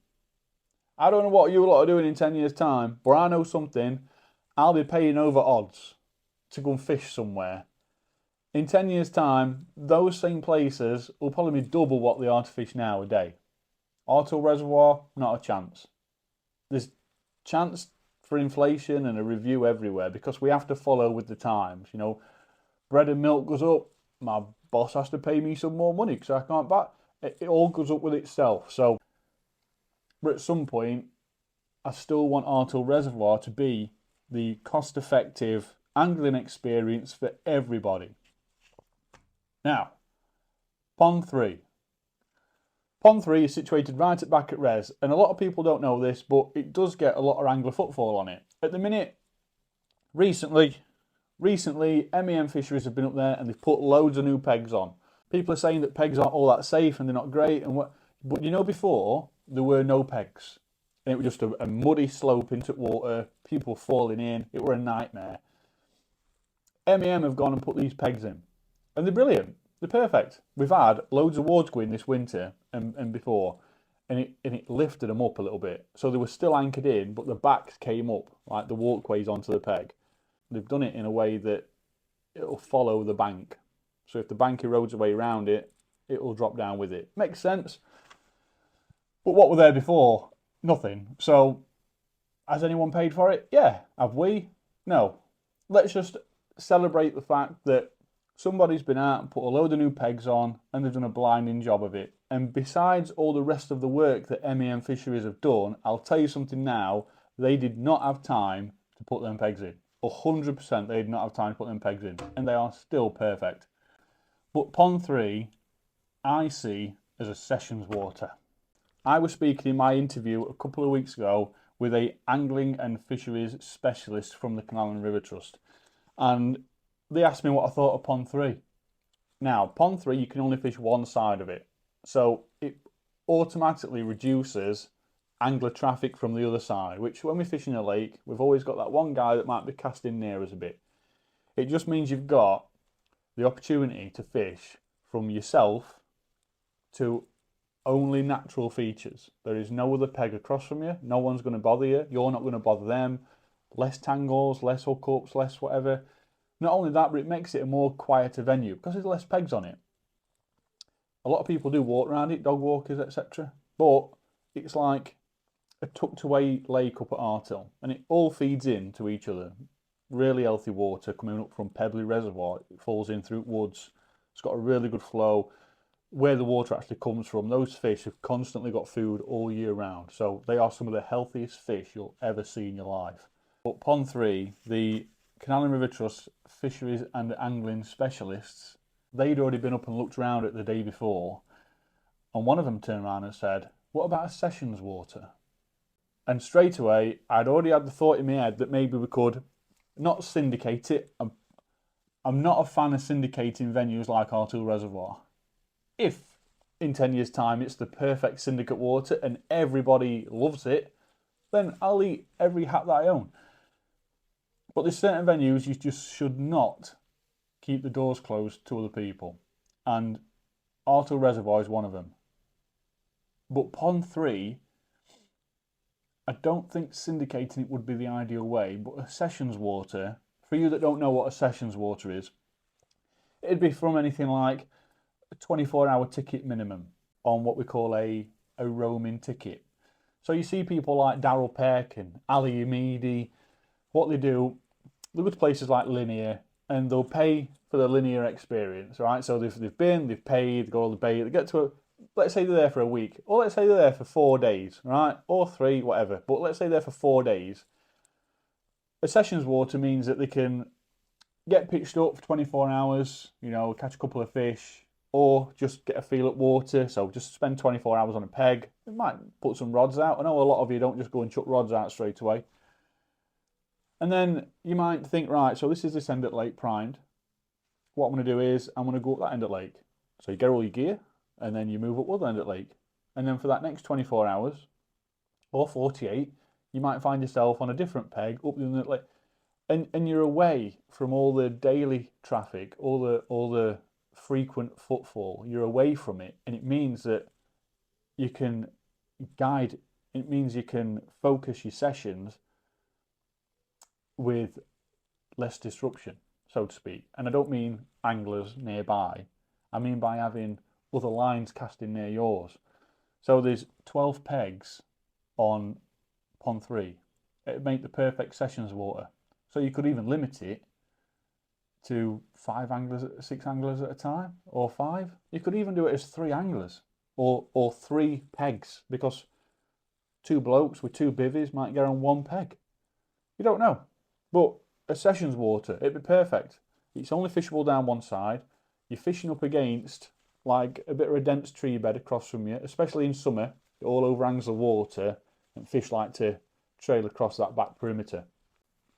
I don't know what you lot are doing in 10 years' time, but I know something. I'll be paying over odds to go and fish somewhere. In 10 years' time, those same places will probably be double what they are to fish now a day. Harthill Reservoir, not a chance. There's chance for inflation and a review everywhere because we have to follow with the times. Bread and milk goes up, my boss has to pay me some more money because I can't buy it. It all goes up with itself. So, but at some point, I still want Harthill Reservoir to be the cost-effective angling experience for everybody. Now, Pond 3. Pond 3 is situated right at the back at Res, and a lot of people don't know this, but it does get a lot of angler footfall on it. At the minute, recently, MEM Fisheries have been up there and they've put loads of new pegs on. People are saying that pegs aren't all that safe and they're not great, but before, there were no pegs. And it was just a muddy slope into water, people falling in, it were a nightmare. MEM have gone and put these pegs in, and they're brilliant. They're perfect. We've had loads of watergoing this winter and before, and it lifted them up a little bit. So they were still anchored in, but the backs came up, like the walkways onto the peg. They've done it in a way that it'll follow the bank. So if the bank erodes away around it, it will drop down with it. Makes sense. But what were there before? Nothing. So has anyone paid for it? Yeah. Have we? No. Let's just celebrate the fact that somebody's been out and put a load of new pegs on and they've done a blinding job of it. And besides all the rest of the work that MEM Fisheries have done, I'll tell you something now, they did not have time to put them pegs in. 100% they did not have time to put them pegs in. And they are still perfect. But Pond 3, I see as a sessions water. I was speaking in my interview a couple of weeks ago with a angling and fisheries specialist from the Canal and River Trust. And they asked me what I thought of Pond 3. Now, Pond 3, you can only fish one side of it. So it automatically reduces angler traffic from the other side, which when we fish in a lake, we've always got that one guy that might be casting near us a bit. It just means you've got the opportunity to fish from yourself to only natural features. There is no other peg across from you. No one's going to bother you. You're not going to bother them. Less tangles, less hookups, less whatever. Not only that, but it makes it a more quieter venue because there's less pegs on it. A lot of people do walk around it, dog walkers, etc. But it's like a tucked away lake up at Harthill, and it all feeds into each other. Really healthy water coming up from Pebbly Reservoir. It falls in through woods. It's got a really good flow. Where the water actually comes from, those fish have constantly got food all year round. So they are some of the healthiest fish you'll ever see in your life. But Pond 3, the Canal and River Trust fisheries and angling specialists, they'd already been up and looked around it the day before. And one of them turned around and said, what about a sessions water? And straight away, I'd already had the thought in my head that maybe we could not syndicate it. I'm not a fan of syndicating venues like Harthill Reservoir. If in 10 years' time it's the perfect syndicate water and everybody loves it, then I'll eat every hat that I own. But there's certain venues you just should not keep the doors closed to other people. And Harthill Reservoir is one of them. But Pond 3, I don't think syndicating it would be the ideal way, but a sessions water, for you that don't know what a sessions water is, it'd be from anything like a 24-hour ticket minimum on what we call a roaming ticket. So you see people like Darryl Peck and Ali Amidi, what they do, they go to places like Linear and they'll pay for the Linear experience, right? So they've been, they've paid, they go all the bay, they get to let's say they're there for a week, or let's say they're there for 4 days, right? Or 3, whatever, but let's say they're for 4 days. A sessions water means that they can get pitched up for 24 hours, you know, catch a couple of fish, or just get a feel at water. So just spend 24 hours on a peg. It might put some rods out. I know a lot of you don't just go and chuck rods out straight away. And then you might think, right, so this is this end at lake primed. What I'm going to do is I'm going to go up that end at lake. So you get all your gear, and then you move up other end at lake. And then for that next 24 hours, or 48, you might find yourself on a different peg up the end at lake. And you're away from all the daily traffic, all the frequent footfall. You're away from it, and it means that you can guide. It means you can focus your sessions with less disruption, so to speak. And I don't mean anglers nearby. I mean by having other lines casting near yours. So there's 12 pegs on Pond 3. It'd make the perfect sessions water. So you could even limit it to 5 anglers, 6 anglers at a time, or 5. You could even do it as 3 anglers, or 3 pegs, because 2 blokes with 2 bivvies might get on 1 peg. You don't know. But a sessions water, it'd be perfect. It's only fishable down one side. You're fishing up against like a bit of a dense tree bed across from you, especially in summer. It all overhangs the water, and fish like to trail across that back perimeter.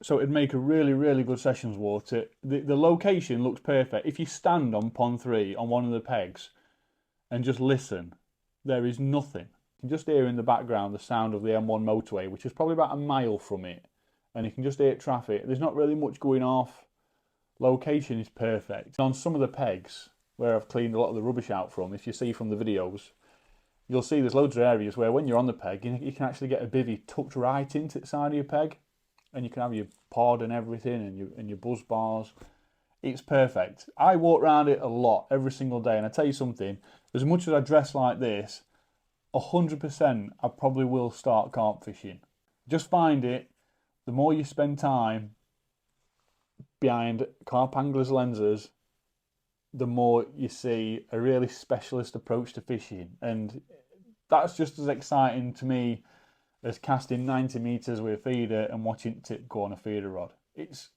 So it'd make a really, really good sessions water. The location looks perfect. If you stand on Pond 3 on one of the pegs and just listen, there is nothing. You can just hear in the background the sound of the M1 motorway, which is probably about a mile from it. And you can just hear traffic. There's not really much going off. Location is perfect. On some of the pegs, where I've cleaned a lot of the rubbish out from, if you see from the videos, you'll see there's loads of areas where when you're on the peg, you can actually get a bivvy tucked right into the side of your peg, and you can have your pod and everything, and your buzz bars. It's perfect. I walk around it a lot, every single day, and I tell you something, as much as I dress like this, 100% I probably will start carp fishing. Just find it, the more you spend time behind carp anglers' lenses, the more you see a really specialist approach to fishing. And that's just as exciting to me as casting 90 metres with a feeder and watching it tip go on a feeder rod. It's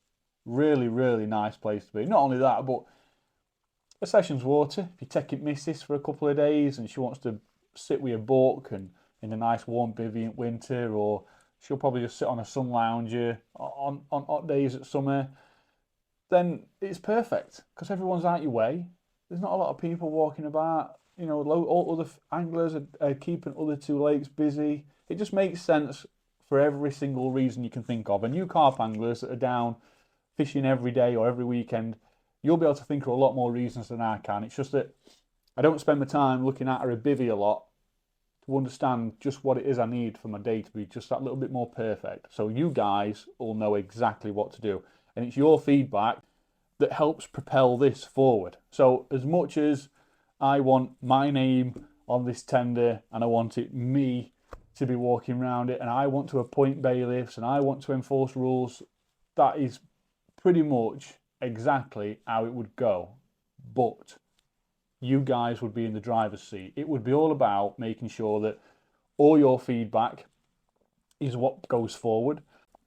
really, really nice place to be. Not only that, but a session's water. If you take it missus for a couple of days and she wants to sit with a book and in a nice warm bivvy in winter, or she'll probably just sit on a sun lounger on hot days at summer, then it's perfect because everyone's out your way. There's not a lot of people walking about. You know, all other anglers are keeping other two lakes busy. It just makes sense for every single reason you can think of. And you carp anglers that are down fishing every day or every weekend, you'll be able to think of a lot more reasons than I can. It's just that I don't spend my time looking at a bivvy a lot to understand just what it is I need for my day to be just that little bit more perfect. So you guys all know exactly what to do. And it's your feedback that helps propel this forward. So as much as I want my name on this tender and I want it me to be walking around it and I want to appoint bailiffs and I want to enforce rules, that is pretty much exactly how it would go. But you guys would be in the driver's seat. It would be all about making sure that all your feedback is what goes forward,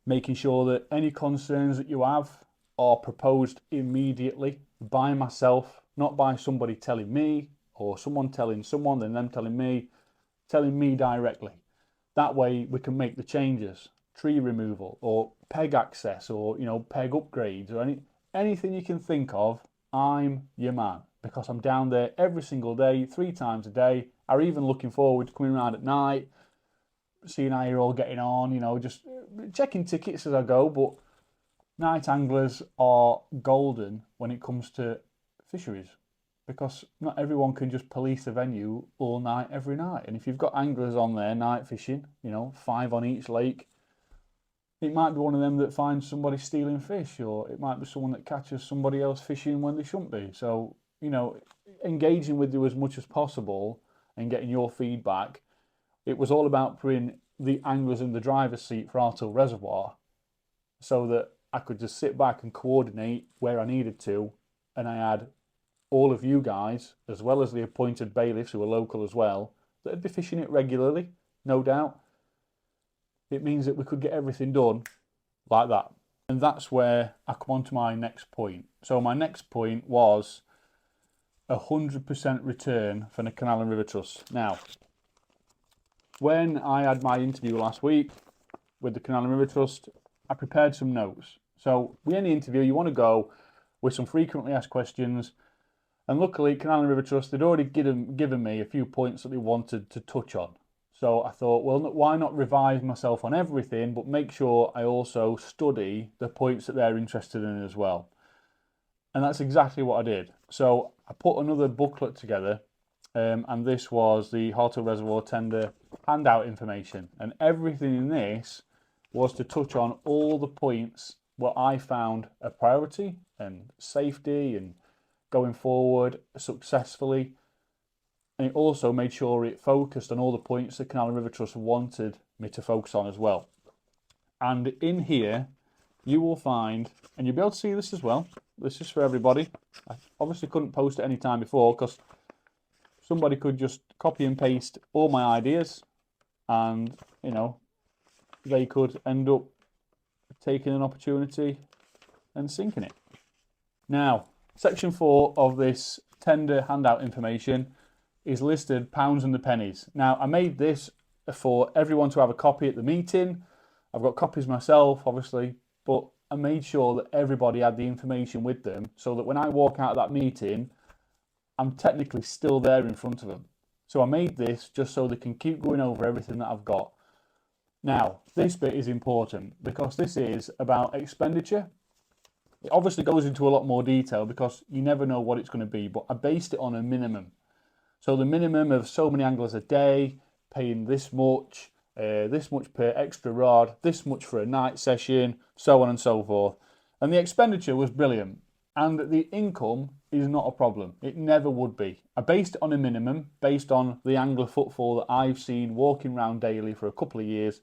making sure that any concerns that you have are proposed immediately by myself, not by somebody telling me or someone telling someone, then them telling me directly. That way we can make the changes, tree removal or peg access or, you know, peg upgrades or anything you can think of. I'm your man because I'm down there every single day, 3 times a day. I'm even looking forward to coming around at night, seeing how you're all getting on, you know, just checking tickets as I go. But night anglers are golden when it comes to fisheries because not everyone can just police a venue all night every night. And if you've got anglers on there night fishing, you know, 5 on each lake, it might be one of them that finds somebody stealing fish, or it might be someone that catches somebody else fishing when they shouldn't be. So, you know, engaging with you as much as possible and getting your feedback. It was all about putting the anglers in the driver's seat for Harthill Reservoir so that I could just sit back and coordinate where I needed to, and I had all of you guys, as well as the appointed bailiffs who are local as well, that would be fishing it regularly, no doubt. It means that we could get everything done like that. And that's where I come on to my next point. So my next point was 100% return for the Canal and River Trust. Now, when I had my interview last week with the Canal and River Trust, I prepared some notes. So with any interview, you want to go with some frequently asked questions. And luckily, Canal and River Trust, they'd already given me a few points that they wanted to touch on. So I thought, well, why not revise myself on everything, but make sure I also study the points that they're interested in as well. And that's exactly what I did. So I put another booklet together, and this was the Harthill Reservoir tender handout information. And everything in this was to touch on all the points what I found a priority and safety and going forward successfully. And it also made sure it focused on all the points that Canal and River Trust wanted me to focus on as well. And in here, you will find, and you'll be able to see this as well, this is for everybody. I obviously couldn't post it any time before because somebody could just copy and paste all my ideas and, you know, they could end up taking an opportunity and sinking it. Now, section 4 of this tender handout information is listed pounds and the pennies. Now, I made this for everyone to have a copy at the meeting. I've got copies myself, obviously, but I made sure that everybody had the information with them so that when I walk out of that meeting, I'm technically still there in front of them. So I made this just so they can keep going over everything that I've got. Now, this bit is important because this is about expenditure. It obviously goes into a lot more detail because you never know what it's going to be, but I based it on a minimum. So the minimum of so many anglers a day, paying this much per extra rod, this much for a night session, so on and so forth. And the expenditure was brilliant. And the income is not a problem. It never would be. I based it on a minimum, based on the angler footfall that I've seen walking around daily for a couple of years.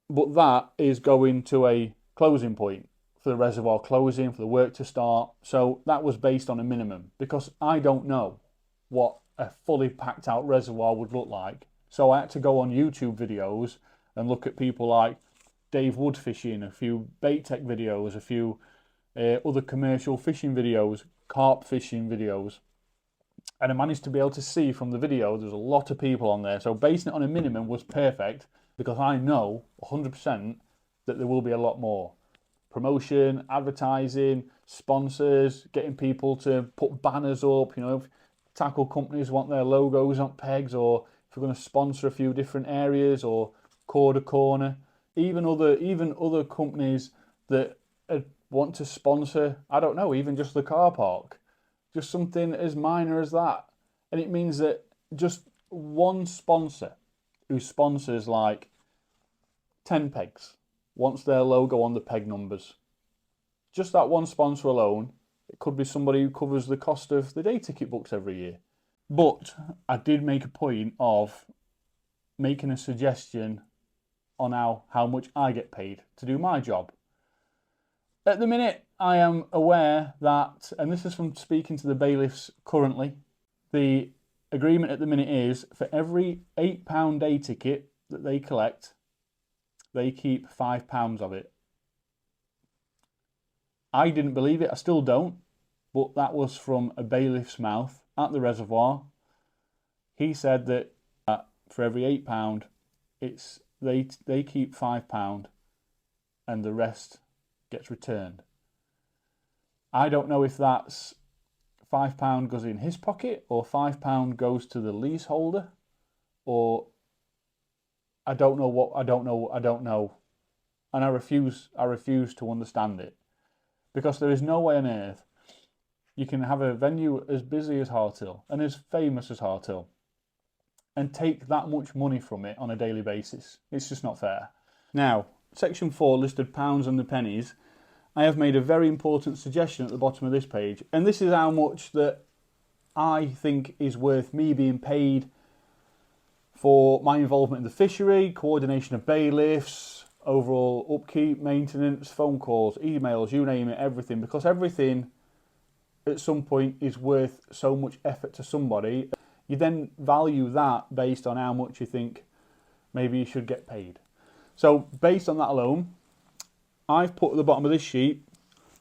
But that is going to a closing point for the reservoir closing, for the work to start. So that was based on a minimum because I don't know what a fully packed out reservoir would look like. So I had to go on YouTube videos and look at people like Dave Wood fishing, a few bait tech videos, a few other commercial fishing videos, carp fishing videos. And I managed to be able to see from the video there's a lot of people on there. So basing it on a minimum was perfect because I know 100% that there will be a lot more. Promotion, advertising, sponsors, getting people to put banners up, you know, if tackle companies want their logos on pegs, or if we're going to sponsor a few different areas or Corder Corner, even other companies that want to sponsor, I don't know, even just the car park, just something as minor as that. And it means that just one sponsor who sponsors like 10 pegs wants their logo on the peg numbers. Just that one sponsor alone, it could be somebody who covers the cost of the day ticket books every year. But I did make a point of making a suggestion on how much I get paid to do my job. At the minute, I am aware that, and this is from speaking to the bailiffs currently, the agreement at the minute is for every £8 day ticket that they collect, they keep £5 of it. I didn't believe it, I still don't, but that was from a bailiff's mouth at the reservoir. He said that for every £8, they keep £5 and the rest gets returned. I don't know if that's £5 goes in his pocket or £5 goes to the leaseholder, or I don't know, and I refuse to understand it, because there is no way on earth you can have a venue as busy as Harthill and as famous as Harthill and take that much money from it on a daily basis. It's just not fair. Now, section 4 listed pounds and the pennies. I have made a very important suggestion at the bottom of this page, and this is how much that I think is worth me being paid for my involvement in the fishery, coordination of bailiffs, overall upkeep, maintenance, phone calls, emails, you name it, everything, because everything at some point is worth so much effort to somebody. You then value that based on how much you think maybe you should get paid. So based on that alone, I've put at the bottom of this sheet,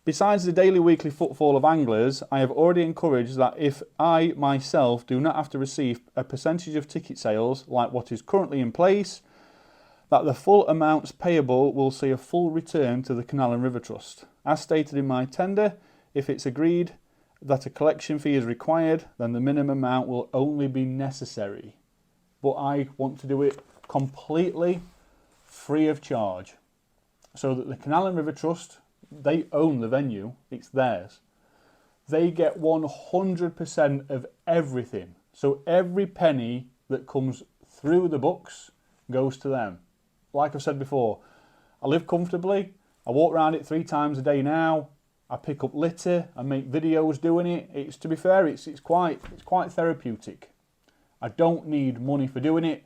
besides the daily weekly footfall of anglers, I have already encouraged that if I myself do not have to receive a percentage of ticket sales like what is currently in place, that the full amounts payable will see a full return to the Canal and River Trust. As stated in my tender, if it's agreed that a collection fee is required, then the minimum amount will only be necessary. But I want to do it completely free of charge, so that the Canal and River Trust, they own the venue, it's theirs. They get 100% of everything. So every penny that comes through the books goes to them. Like I've said before, I live comfortably, I walk around it 3 times a day now, I pick up litter, I make videos doing it. It's, to be fair, it's quite therapeutic. I don't need money for doing it.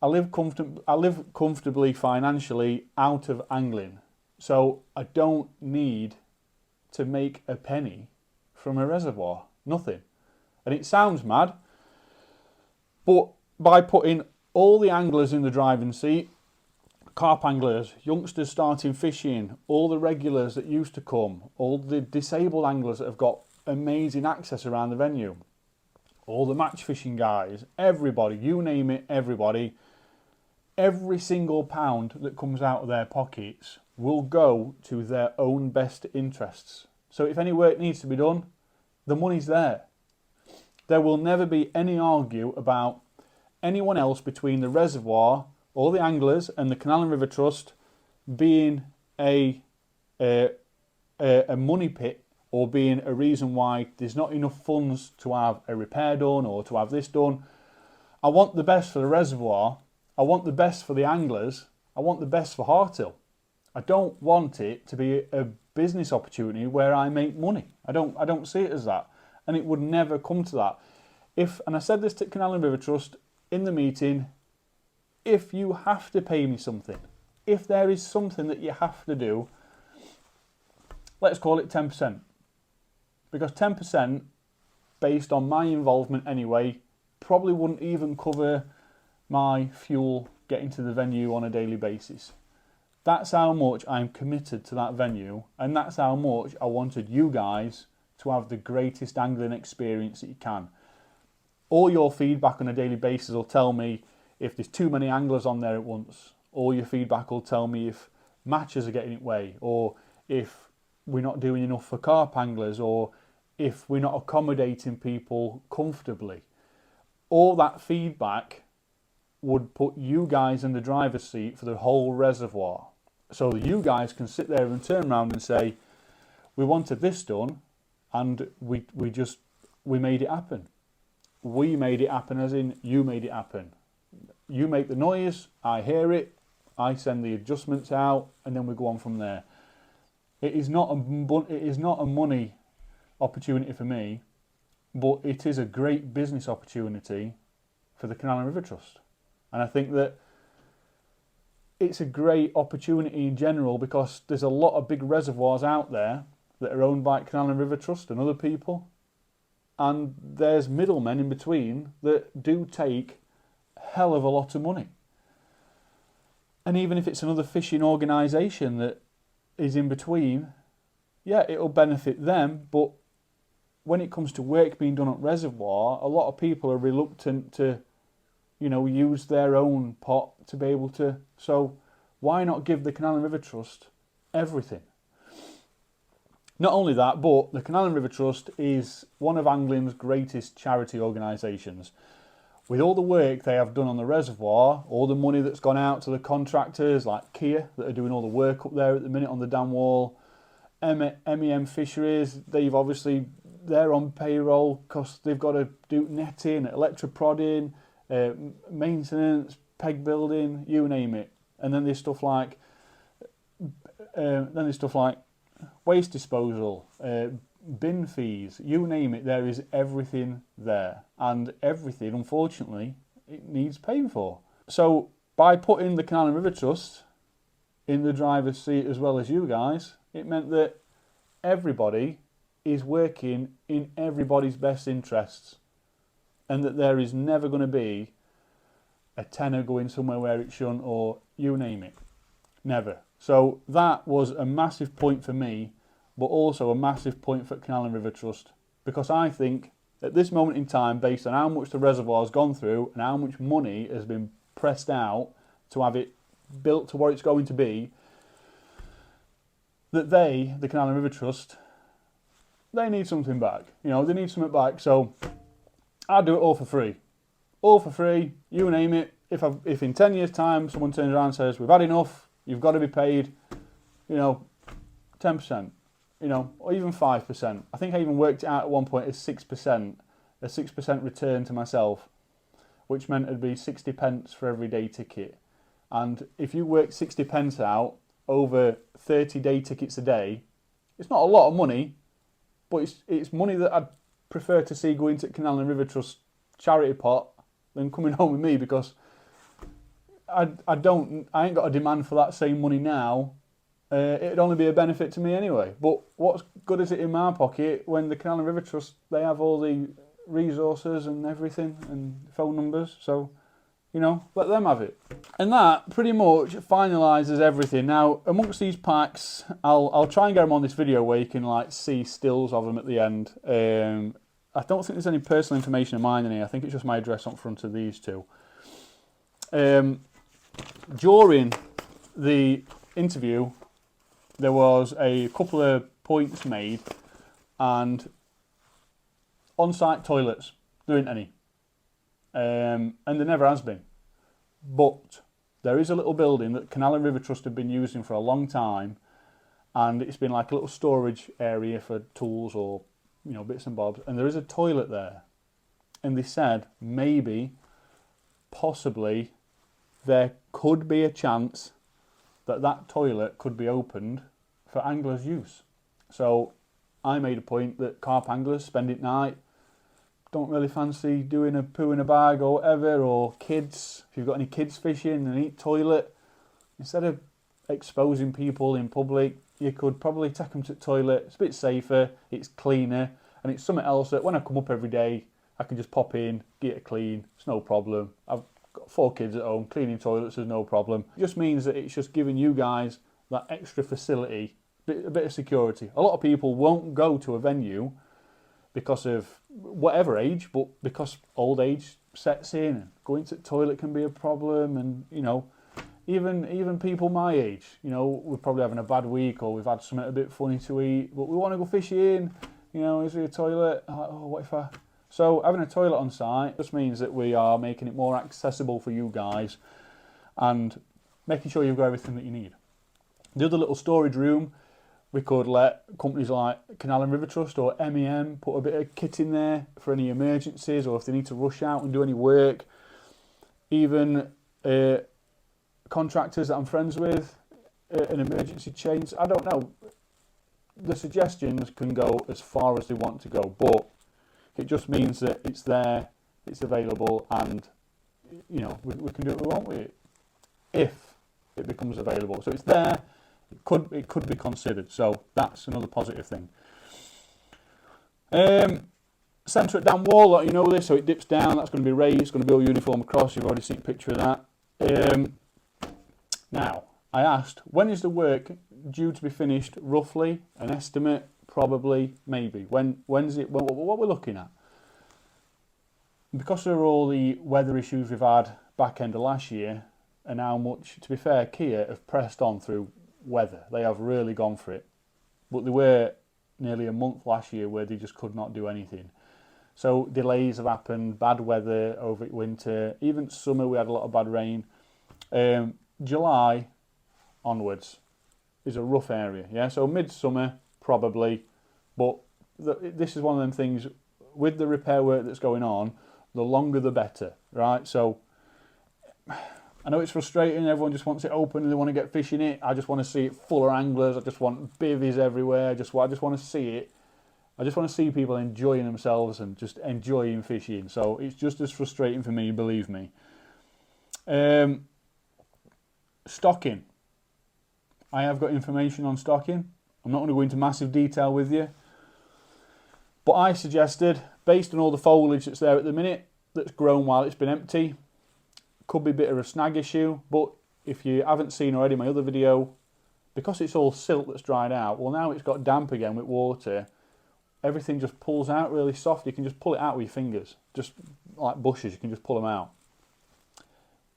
I live comfortably financially out of angling, so I don't need to make a penny from a reservoir. Nothing. And it sounds mad, but by putting all the anglers in the driving seat, carp anglers, youngsters starting fishing, all the regulars that used to come, all the disabled anglers that have got amazing access around the venue, all the match fishing guys, everybody, you name it, everybody, every single pound that comes out of their pockets will go to their own best interests. So if any work needs to be done, the money's there. There will never be any argue about anyone else between the reservoir, all the anglers, and the Canal and River Trust being a a money pit or being a reason why there's not enough funds to have a repair done or to have this done. I want the best for the reservoir. I want the best for the anglers. I want the best for Harthill. I don't want it to be a business opportunity where I make money. I don't see it as that. And it would never come to that. And I said this to Canal and River Trust in the meeting, if you have to pay me something, if there is something that you have to do, let's call it 10%. Because 10%, based on my involvement anyway, probably wouldn't even cover my fuel getting to the venue on a daily basis. That's how much I'm committed to that venue, and that's how much I wanted you guys to have the greatest angling experience that you can. All your feedback on a daily basis will tell me if there's too many anglers on there at once. All your feedback will tell me if matches are getting in the way, or if we're not doing enough for carp anglers, or if we're not accommodating people comfortably. All that feedback would put you guys in the driver's seat for the whole reservoir. So you guys can sit there and turn around and say, we wanted this done, and we made it happen. We made it happen as in you made it happen. You make the noise, I hear it, I send the adjustments out, and then we go on from there. It is not a money opportunity for me, but it is a great business opportunity for the Canal and River Trust. And I think that it's a great opportunity in general because there's a lot of big reservoirs out there that are owned by Canal and River Trust and other people. And there's middlemen in between that do take a hell of a lot of money. And even if it's another fishing organisation that is in between, yeah, it'll benefit them. But when it comes to work being done at reservoir, a lot of people are reluctant to, use their own pot to be able to. So why not give the Canal and River Trust everything? Not only that, but the Canal and River Trust is one of angling's greatest charity organisations. With all the work they have done on the reservoir, all the money that's gone out to the contractors like Kia that are doing all the work up there at the minute on the dam wall, MEM Fisheries, they're on payroll because they've got to do netting, electroprodding, maintenance, peg building, you name it. And then there's stuff like waste disposal, bin fees, you name it. There is everything there, and everything, unfortunately, it needs paying for. So by putting the Canal and River Trust in the driver's seat as well as you guys, it meant that everybody is working in everybody's best interests, and that there is never going to be a tenner going somewhere where it shouldn't, or you name it. Never. So that was a massive point for me, but also a massive point for Canal and River Trust, because I think at this moment in time, based on how much the reservoir has gone through and how much money has been pressed out to have it built to what it's going to be, that the Canal and River Trust, they need something back. They need something back. So I'd do it all for free. All for free, you name it. If in 10 years' time someone turns around and says, we've had enough, you've got to be paid, 10%, or even 5%. I think I even worked it out at one point as 6%, a 6% return to myself, which meant it'd be 60 pence for every day ticket. And if you work 60 pence out over 30 day tickets a day, it's not a lot of money, but it's money that I'd prefer to see going to Canal and River Trust charity pot than coming home with me, because I ain't got a demand for that same money now. It'd only be a benefit to me anyway. But what's good is it in my pocket when the Canal and River Trust, they have all the resources and everything and phone numbers, so let them have it. And that pretty much finalises everything. Now, amongst these packs, I'll try and get them on this video where you can see stills of them at the end. I don't think there's any personal information of mine in here. I think it's just my address on front of these two. During the interview, there was a couple of points made, and on-site toilets, there ain't any. And there never has been. But there is a little building that Canal and River Trust have been using for a long time, and it's been like a little storage area for tools or, you know, bits and bobs, and there is a toilet there. And they said maybe, possibly, there could be a chance that that toilet could be opened for anglers' use. So I made a point that carp anglers spend at night, don't really fancy doing a poo in a bag or whatever, or kids, if you've got any kids fishing and need toilet, instead of exposing people in public, you could probably take them to the toilet. It's a bit safer, it's cleaner, and it's something else that when I come up every day, I can just pop in, get it clean, it's no problem. I've got 4 kids at home, cleaning toilets is no problem. It just means that it's just giving you guys that extra facility, a bit of security. A lot of people won't go to a venue because of whatever age, but because old age sets in, and going to the toilet can be a problem, and, you know, even people my age, you know, we're probably having a bad week or we've had something a bit funny to eat, but we want to go fishing, you know, is there a toilet? Oh, what if I... So having a toilet on site just means that we are making it more accessible for you guys and making sure you've got everything that you need. The other little storage room, we could let companies like Canal and River Trust or MEM put a bit of kit in there for any emergencies, or if they need to rush out and do any work. Even contractors that I'm friends with, an emergency chains, I don't know. The suggestions can go as far as they want to go, but it just means that it's there, it's available, and, you know, we can do it, won't we? If it becomes available. So it's there, it could be considered. So that's another positive thing. Centre at dam wall, let you know this, so it dips down, that's going to be raised, it's going to be all uniform across, you've already seen a picture of that. Now, I asked, when is the work due to be finished, roughly, an estimate? Probably, maybe. When's it? What we're looking at? Because of all the weather issues we've had back end of last year, and how much, to be fair, Kia have pressed on through weather. They have really gone for it. But there were nearly a month last year where they just could not do anything. So delays have happened, bad weather over winter, even summer we had a lot of bad rain. July onwards is a rough area, yeah. So midsummer probably, but this is one of them things with the repair work that's going on. The longer the better, right? So I know it's frustrating. Everyone just wants it open and they want to get fishing it. I just want to see it full of anglers. I just want bivvies everywhere. I just want to see it. I just want to see people enjoying themselves and just enjoying fishing. So it's just as frustrating for me, believe me. Stocking. I have got information on stocking. I'm not going to go into massive detail with you. But I suggested, based on all the foliage that's there at the minute, that's grown while it's been empty, could be a bit of a snag issue, but if you haven't seen already my other video, because it's all silt that's dried out, well now it's got damp again with water, everything just pulls out really soft. You can just pull it out with your fingers, just like bushes, you can just pull them out.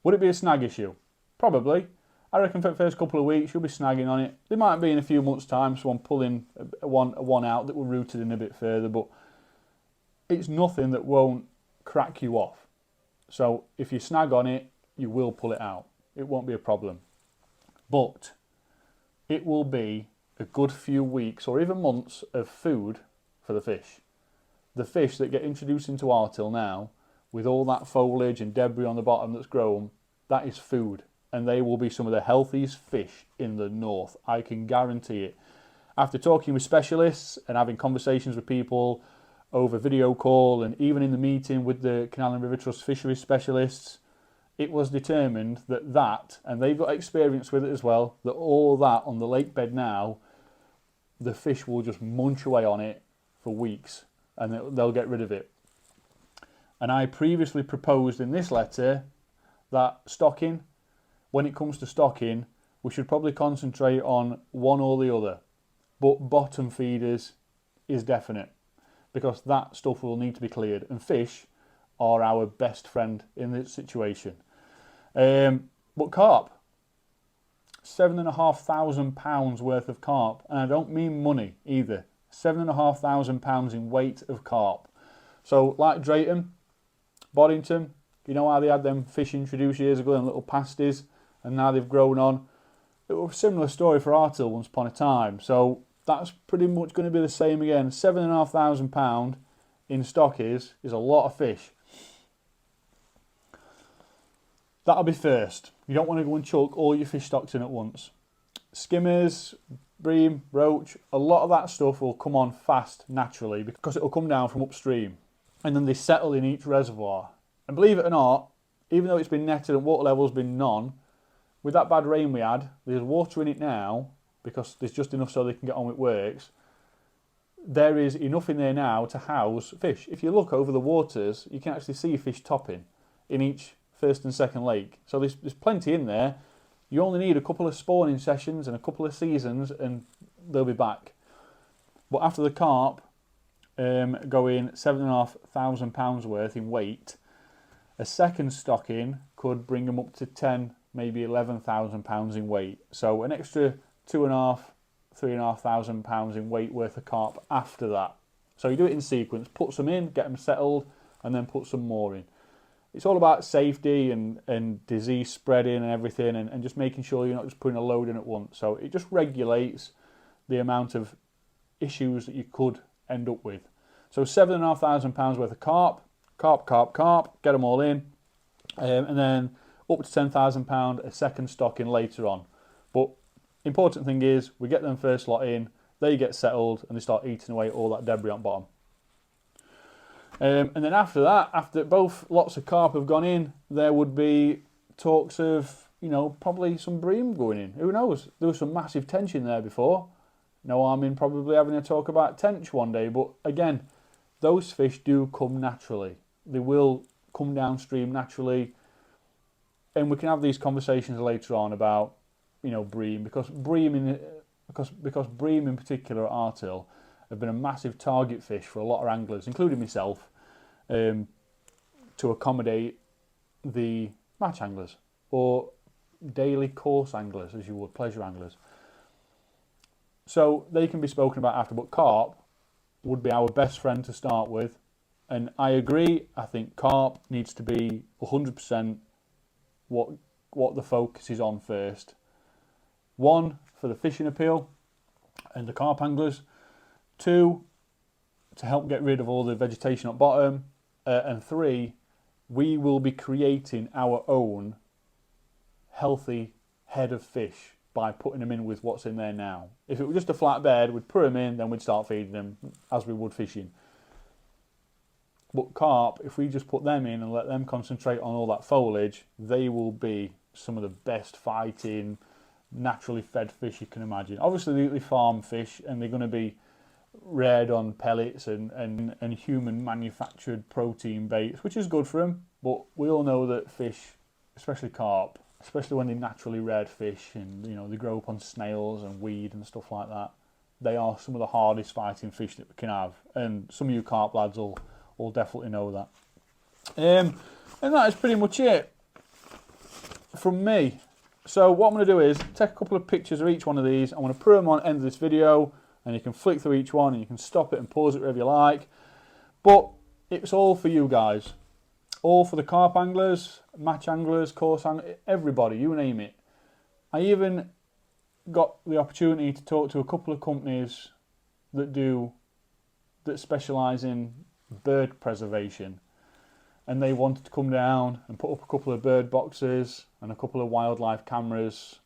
Would it be a snag issue? Probably. I reckon for the first couple of weeks you'll be snagging on it. There might be in a few months' time someone pulling one out that will root it in a bit further, but it's nothing that won't crack you off. So if you snag on it, you will pull it out. It won't be a problem. But it will be a good few weeks or even months of food for the fish. The fish that get introduced into Harthill now, with all that foliage and debris on the bottom that's grown, that is food. And they will be some of the healthiest fish in the north. I can guarantee it. After talking with specialists and having conversations with people over video call and even in the meeting with the Canal and River Trust fisheries specialists, it was determined that, and they've got experience with it as well, that all that on the lake bed now, the fish will just munch away on it for weeks and they'll get rid of it. And I previously proposed in this letter that stocking, when it comes to stocking, we should probably concentrate on one or the other. But bottom feeders is definite, because that stuff will need to be cleared. And fish are our best friend in this situation. But carp, £7,500 worth of carp. And I don't mean money either. £7,500 in weight of carp. So like Drayton, Boddington, you know how they had them fish introduced years ago, them little pasties, and now they've grown on. It was a similar story for Harthill once upon a time. So that's pretty much going to be the same again. £7,500 in stock is a lot of fish. That'll be first. You don't want to go and chuck all your fish stocks in at once. Skimmers, bream, roach, a lot of that stuff will come on fast naturally because it will come down from upstream. And then they settle in each reservoir. And believe it or not, even though it's been netted and water level's been none, with that bad rain we had, there's water in it now because there's just enough so they can get on with works. There is enough in there now to house fish. If you look over the waters, you can actually see fish topping in each first and second lake. So there's plenty in there. You only need a couple of spawning sessions and a couple of seasons and they'll be back. But after the carp going £7,500 worth in weight, a second stocking could bring them up to 10, maybe £11,000 in weight. So an extra £2,500–3,500 in weight worth of carp after that. So you do it in sequence, put some in, get them settled, and then put some more in. It's all about safety and disease spreading and everything, and just making sure you're not just putting a load in at once. So it just regulates the amount of issues that you could end up with. So £7,500 worth of carp, get them all in, and then up to £10,000 a second stocking later on. But important thing is we get them first lot in, they get settled, and they start eating away all that debris on bottom. And then after that, after both lots of carp have gone in, there would be talks of, probably some bream going in. Who knows? There was some massive tension there before. No harm in probably having a talk about tench one day. But again, those fish do come naturally. They will come downstream naturally. And we can have these conversations later on about, bream. Because bream in particular at Harthill have been a massive target fish for a lot of anglers, including myself, to accommodate the match anglers or daily course anglers, as you would, pleasure anglers. So they can be spoken about after, but carp would be our best friend to start with. And I agree, I think carp needs to be 100% what the focus is on first. One, for the fishing appeal and the carp anglers. Two, to help get rid of all the vegetation at bottom. And three, we will be creating our own healthy head of fish by putting them in with what's in there now. If it were just a flat bed, we'd put them in, then we'd start feeding them as we would fishing. But carp, if we just put them in and let them concentrate on all that foliage, they will be some of the best fighting, naturally fed fish you can imagine. Obviously they farm fish and they're going to be reared on pellets and human manufactured protein baits, which is good for them, but we all know that fish, especially carp, especially when they're naturally reared fish and they grow up on snails and weed and stuff like that, they are some of the hardest fighting fish that we can have, and some of you carp lads will definitely know that. And that is pretty much it from me. So what I'm going to do is take a couple of pictures of each one of these. I'm going to put them on the end of this video, and you can flick through each one and you can stop it and pause it wherever you like. But it's all for you guys. All for the carp anglers, match anglers, course anglers, everybody, you name it. I even got the opportunity to talk to a couple of companies that specialise in bird preservation. And they wanted to come down and put up a couple of bird boxes and a couple of wildlife cameras,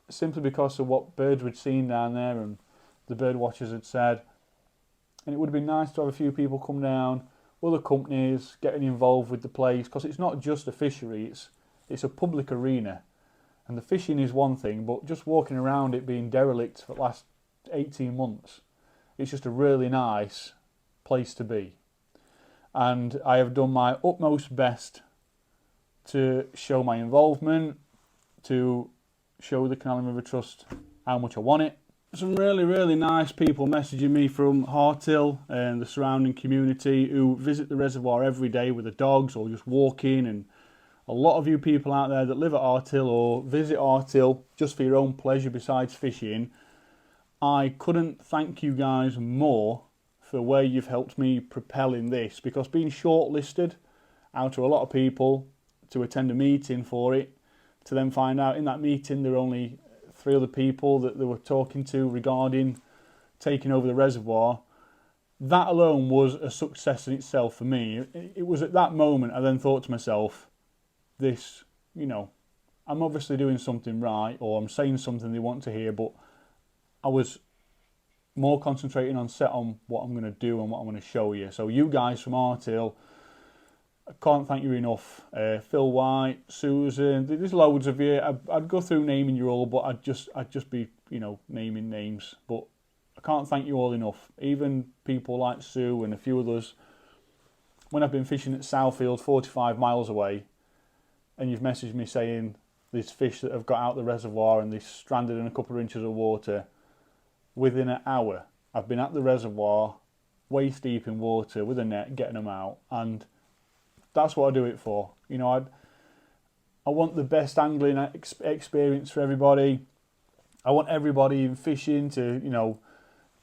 simply because of what birds we'd seen down there and the bird watchers had said. And it would have been nice to have a few people come down, other companies getting involved with the place, because it's not just a fishery, it's a public arena. And the fishing is one thing, but just walking around it being derelict for the last 18 months, it's just a really nice place to be. And I have done my utmost best to show my involvement, to show the Canal River Trust how much I want it. Some really, really nice people messaging me from Harthill and the surrounding community who visit the reservoir every day with the dogs or just walking, and a lot of you people out there that live at Harthill or visit Harthill just for your own pleasure besides fishing. I couldn't thank you guys more for where you've helped me propel in this, because being shortlisted out to a lot of people to attend a meeting for it to then find out in that meeting there were only 3 other people that they were talking to regarding taking over the reservoir, that alone was a success in itself for me. It was at that moment I then thought to myself, this, you know, I'm obviously doing something right, or I'm saying something they want to hear, but I was more concentrating on what I'm going to do and what I'm going to show you. So you guys from Harthill, I can't thank you enough. Phil White, Susan, there's loads of you. I'd go through naming you all, but I'd just be, you know, naming names. But I can't thank you all enough. Even people like Sue and a few others. When I've been fishing at Southfield, 45 miles away, and you've messaged me saying there's fish that have got out the reservoir and they're stranded in a couple of inches of water, within an hour, I've been at the reservoir, waist deep in water with a net, getting them out, and that's what I do it for. You know, I want the best angling experience for everybody. I want everybody in fishing to, you know,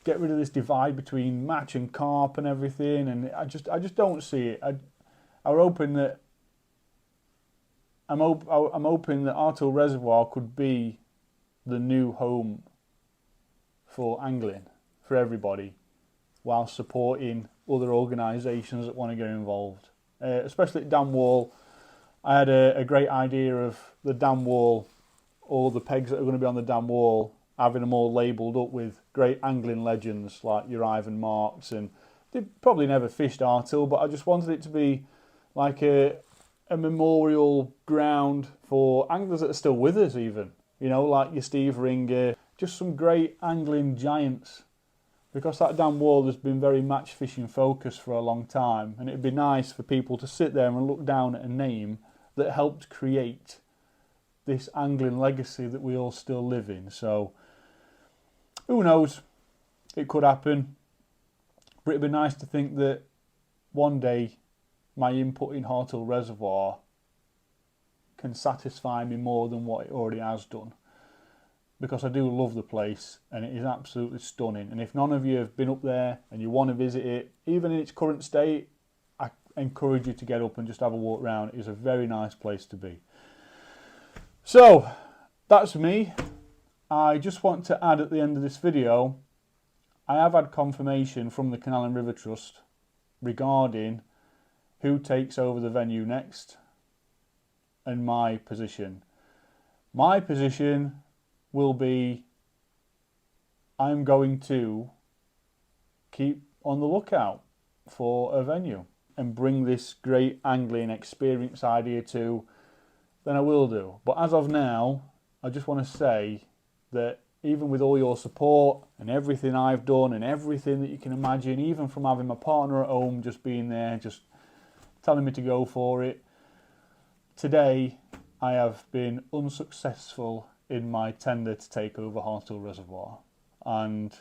get rid of this divide between match and carp and everything, and I just don't see it. I'm hoping that Harthill Reservoir could be the new home for angling for everybody, while supporting other organisations that want to get involved. Especially at dam wall, I had a great idea of the dam wall, all the pegs that are going to be on the dam wall, having them all labelled up with great angling legends like your Ivan Marks, and they probably never fished Harthill, but I just wanted it to be like a memorial ground for anglers that are still with us, even, you know, like your Steve Ringer, just some great angling giants, because that dam wall has been very match fishing focused for a long time, and it'd be nice for people to sit there and look down at a name that helped create this angling legacy that we all still live in. So who knows, it could happen, but it'd be nice to think that one day my input in Harthill Reservoir can satisfy me more than what it already has done, because I do love the place and it is absolutely stunning. And if none of you have been up there and you want to visit it, even in its current state, I encourage you to get up and just have a walk around. It is a very nice place to be. So that's me. I just want to add at the end of this video, I have had confirmation from the Canal and River Trust regarding who takes over the venue next and my position. My position will be, I'm going to keep on the lookout for a venue and bring this great angling experience idea to, then I will do. But as of now, I just want to say that even with all your support and everything I've done and everything that you can imagine, even from having my partner at home just being there, just telling me to go for it, today I have been unsuccessful in my tender to take over Harthill Reservoir, and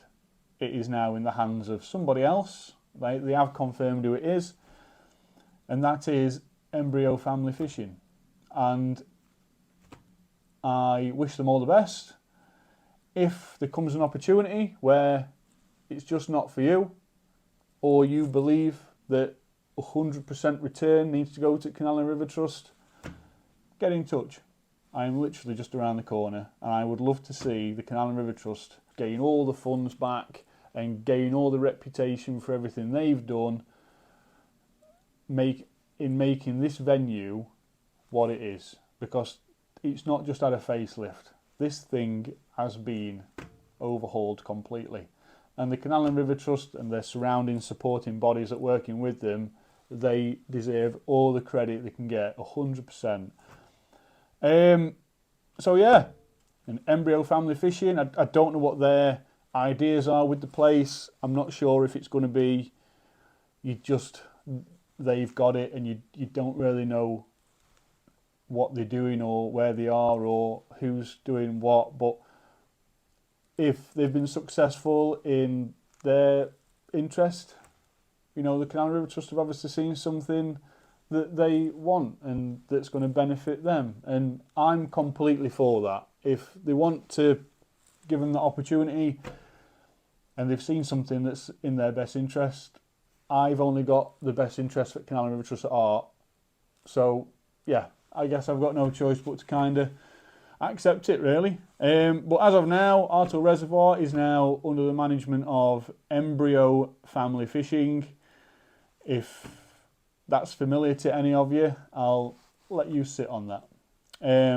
it is now in the hands of somebody else. They have confirmed who it is, and that is Embryo Family Fishing, and I wish them all the best. If there comes an opportunity where it's just not for you, or you believe that 100% return needs to go to Canal and River Trust, get in touch. I am literally just around the corner, and I would love to see the Canal and River Trust gain all the funds back and gain all the reputation for everything they've done in making this venue what it is, because it's not just had a facelift. This thing has been overhauled completely, and the Canal and River Trust and their surrounding supporting bodies that are working with them, they deserve all the credit they can get, 100%. So yeah, an Embryo Family Fishing, I don't know what their ideas are with the place. I'm not sure if it's going to be they've got it and you don't really know what they're doing or where they are or who's doing what. But if they've been successful in their interest, you know, the Canal and River Trust have obviously seen something that they want and that's going to benefit them, and I'm completely for that. If they want to give them the opportunity and they've seen something that's in their best interest, I've only got the best interest for Canal and River Trust at heart. So yeah, I guess I've got no choice but to kind of accept it really. But as of now, Harthill Reservoir is now under the management of Embryo Family Fishing. If that's familiar to any of you, I'll let you sit on that.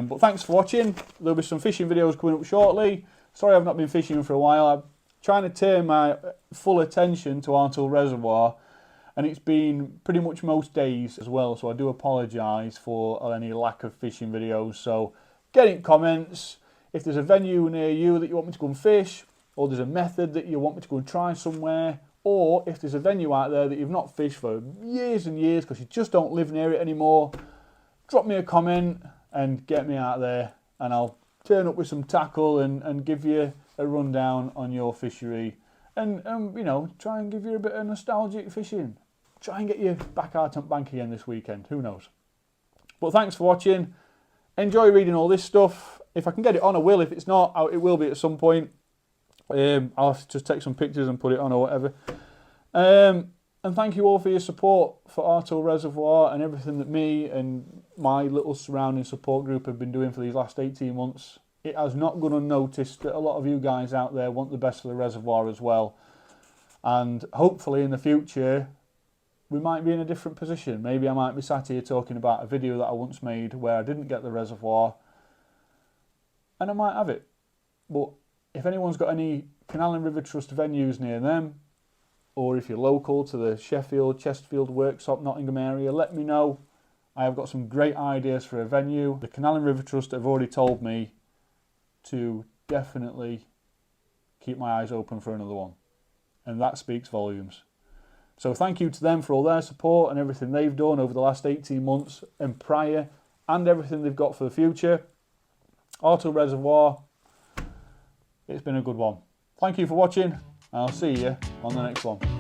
But thanks for watching. There'll be some fishing videos coming up shortly. Sorry I've not been fishing for a while. I'm trying to turn my full attention to Harthill Reservoir, and it's been pretty much most days as well, so I do apologise for any lack of fishing videos. So get in comments if there's a venue near you that you want me to go and fish, or there's a method that you want me to go and try somewhere, or if there's a venue out there that you've not fished for years and years because you just don't live near it anymore, drop me a comment and get me out there, and I'll turn up with some tackle and give you a rundown on your fishery, and you know, try and give you a bit of nostalgic fishing. Try and get you back out on bank again this weekend, who knows. But thanks for watching. Enjoy reading all this stuff. If I can get it on, I will. If it's not, it will be at some point. I'll have to just take some pictures and put it on or whatever. And thank you all for your support for Harthill Reservoir and everything that me and my little surrounding support group have been doing for these last 18 months. It has not gone unnoticed that a lot of you guys out there want the best for the reservoir as well. And hopefully in the future, we might be in a different position. Maybe I might be sat here talking about a video that I once made where I didn't get the reservoir, and I might have it. But if anyone's got any Canal and River Trust venues near them, or if you're local to the Sheffield, Chesterfield, Worksop, Nottingham area, let me know. I have got some great ideas for a venue. The Canal and River Trust have already told me to definitely keep my eyes open for another one, and that speaks volumes. So thank you to them for all their support and everything they've done over the last 18 months and prior, and everything they've got for the future. Harthill Reservoir, it's been a good one. Thank you for watching, and I'll see you on the next one.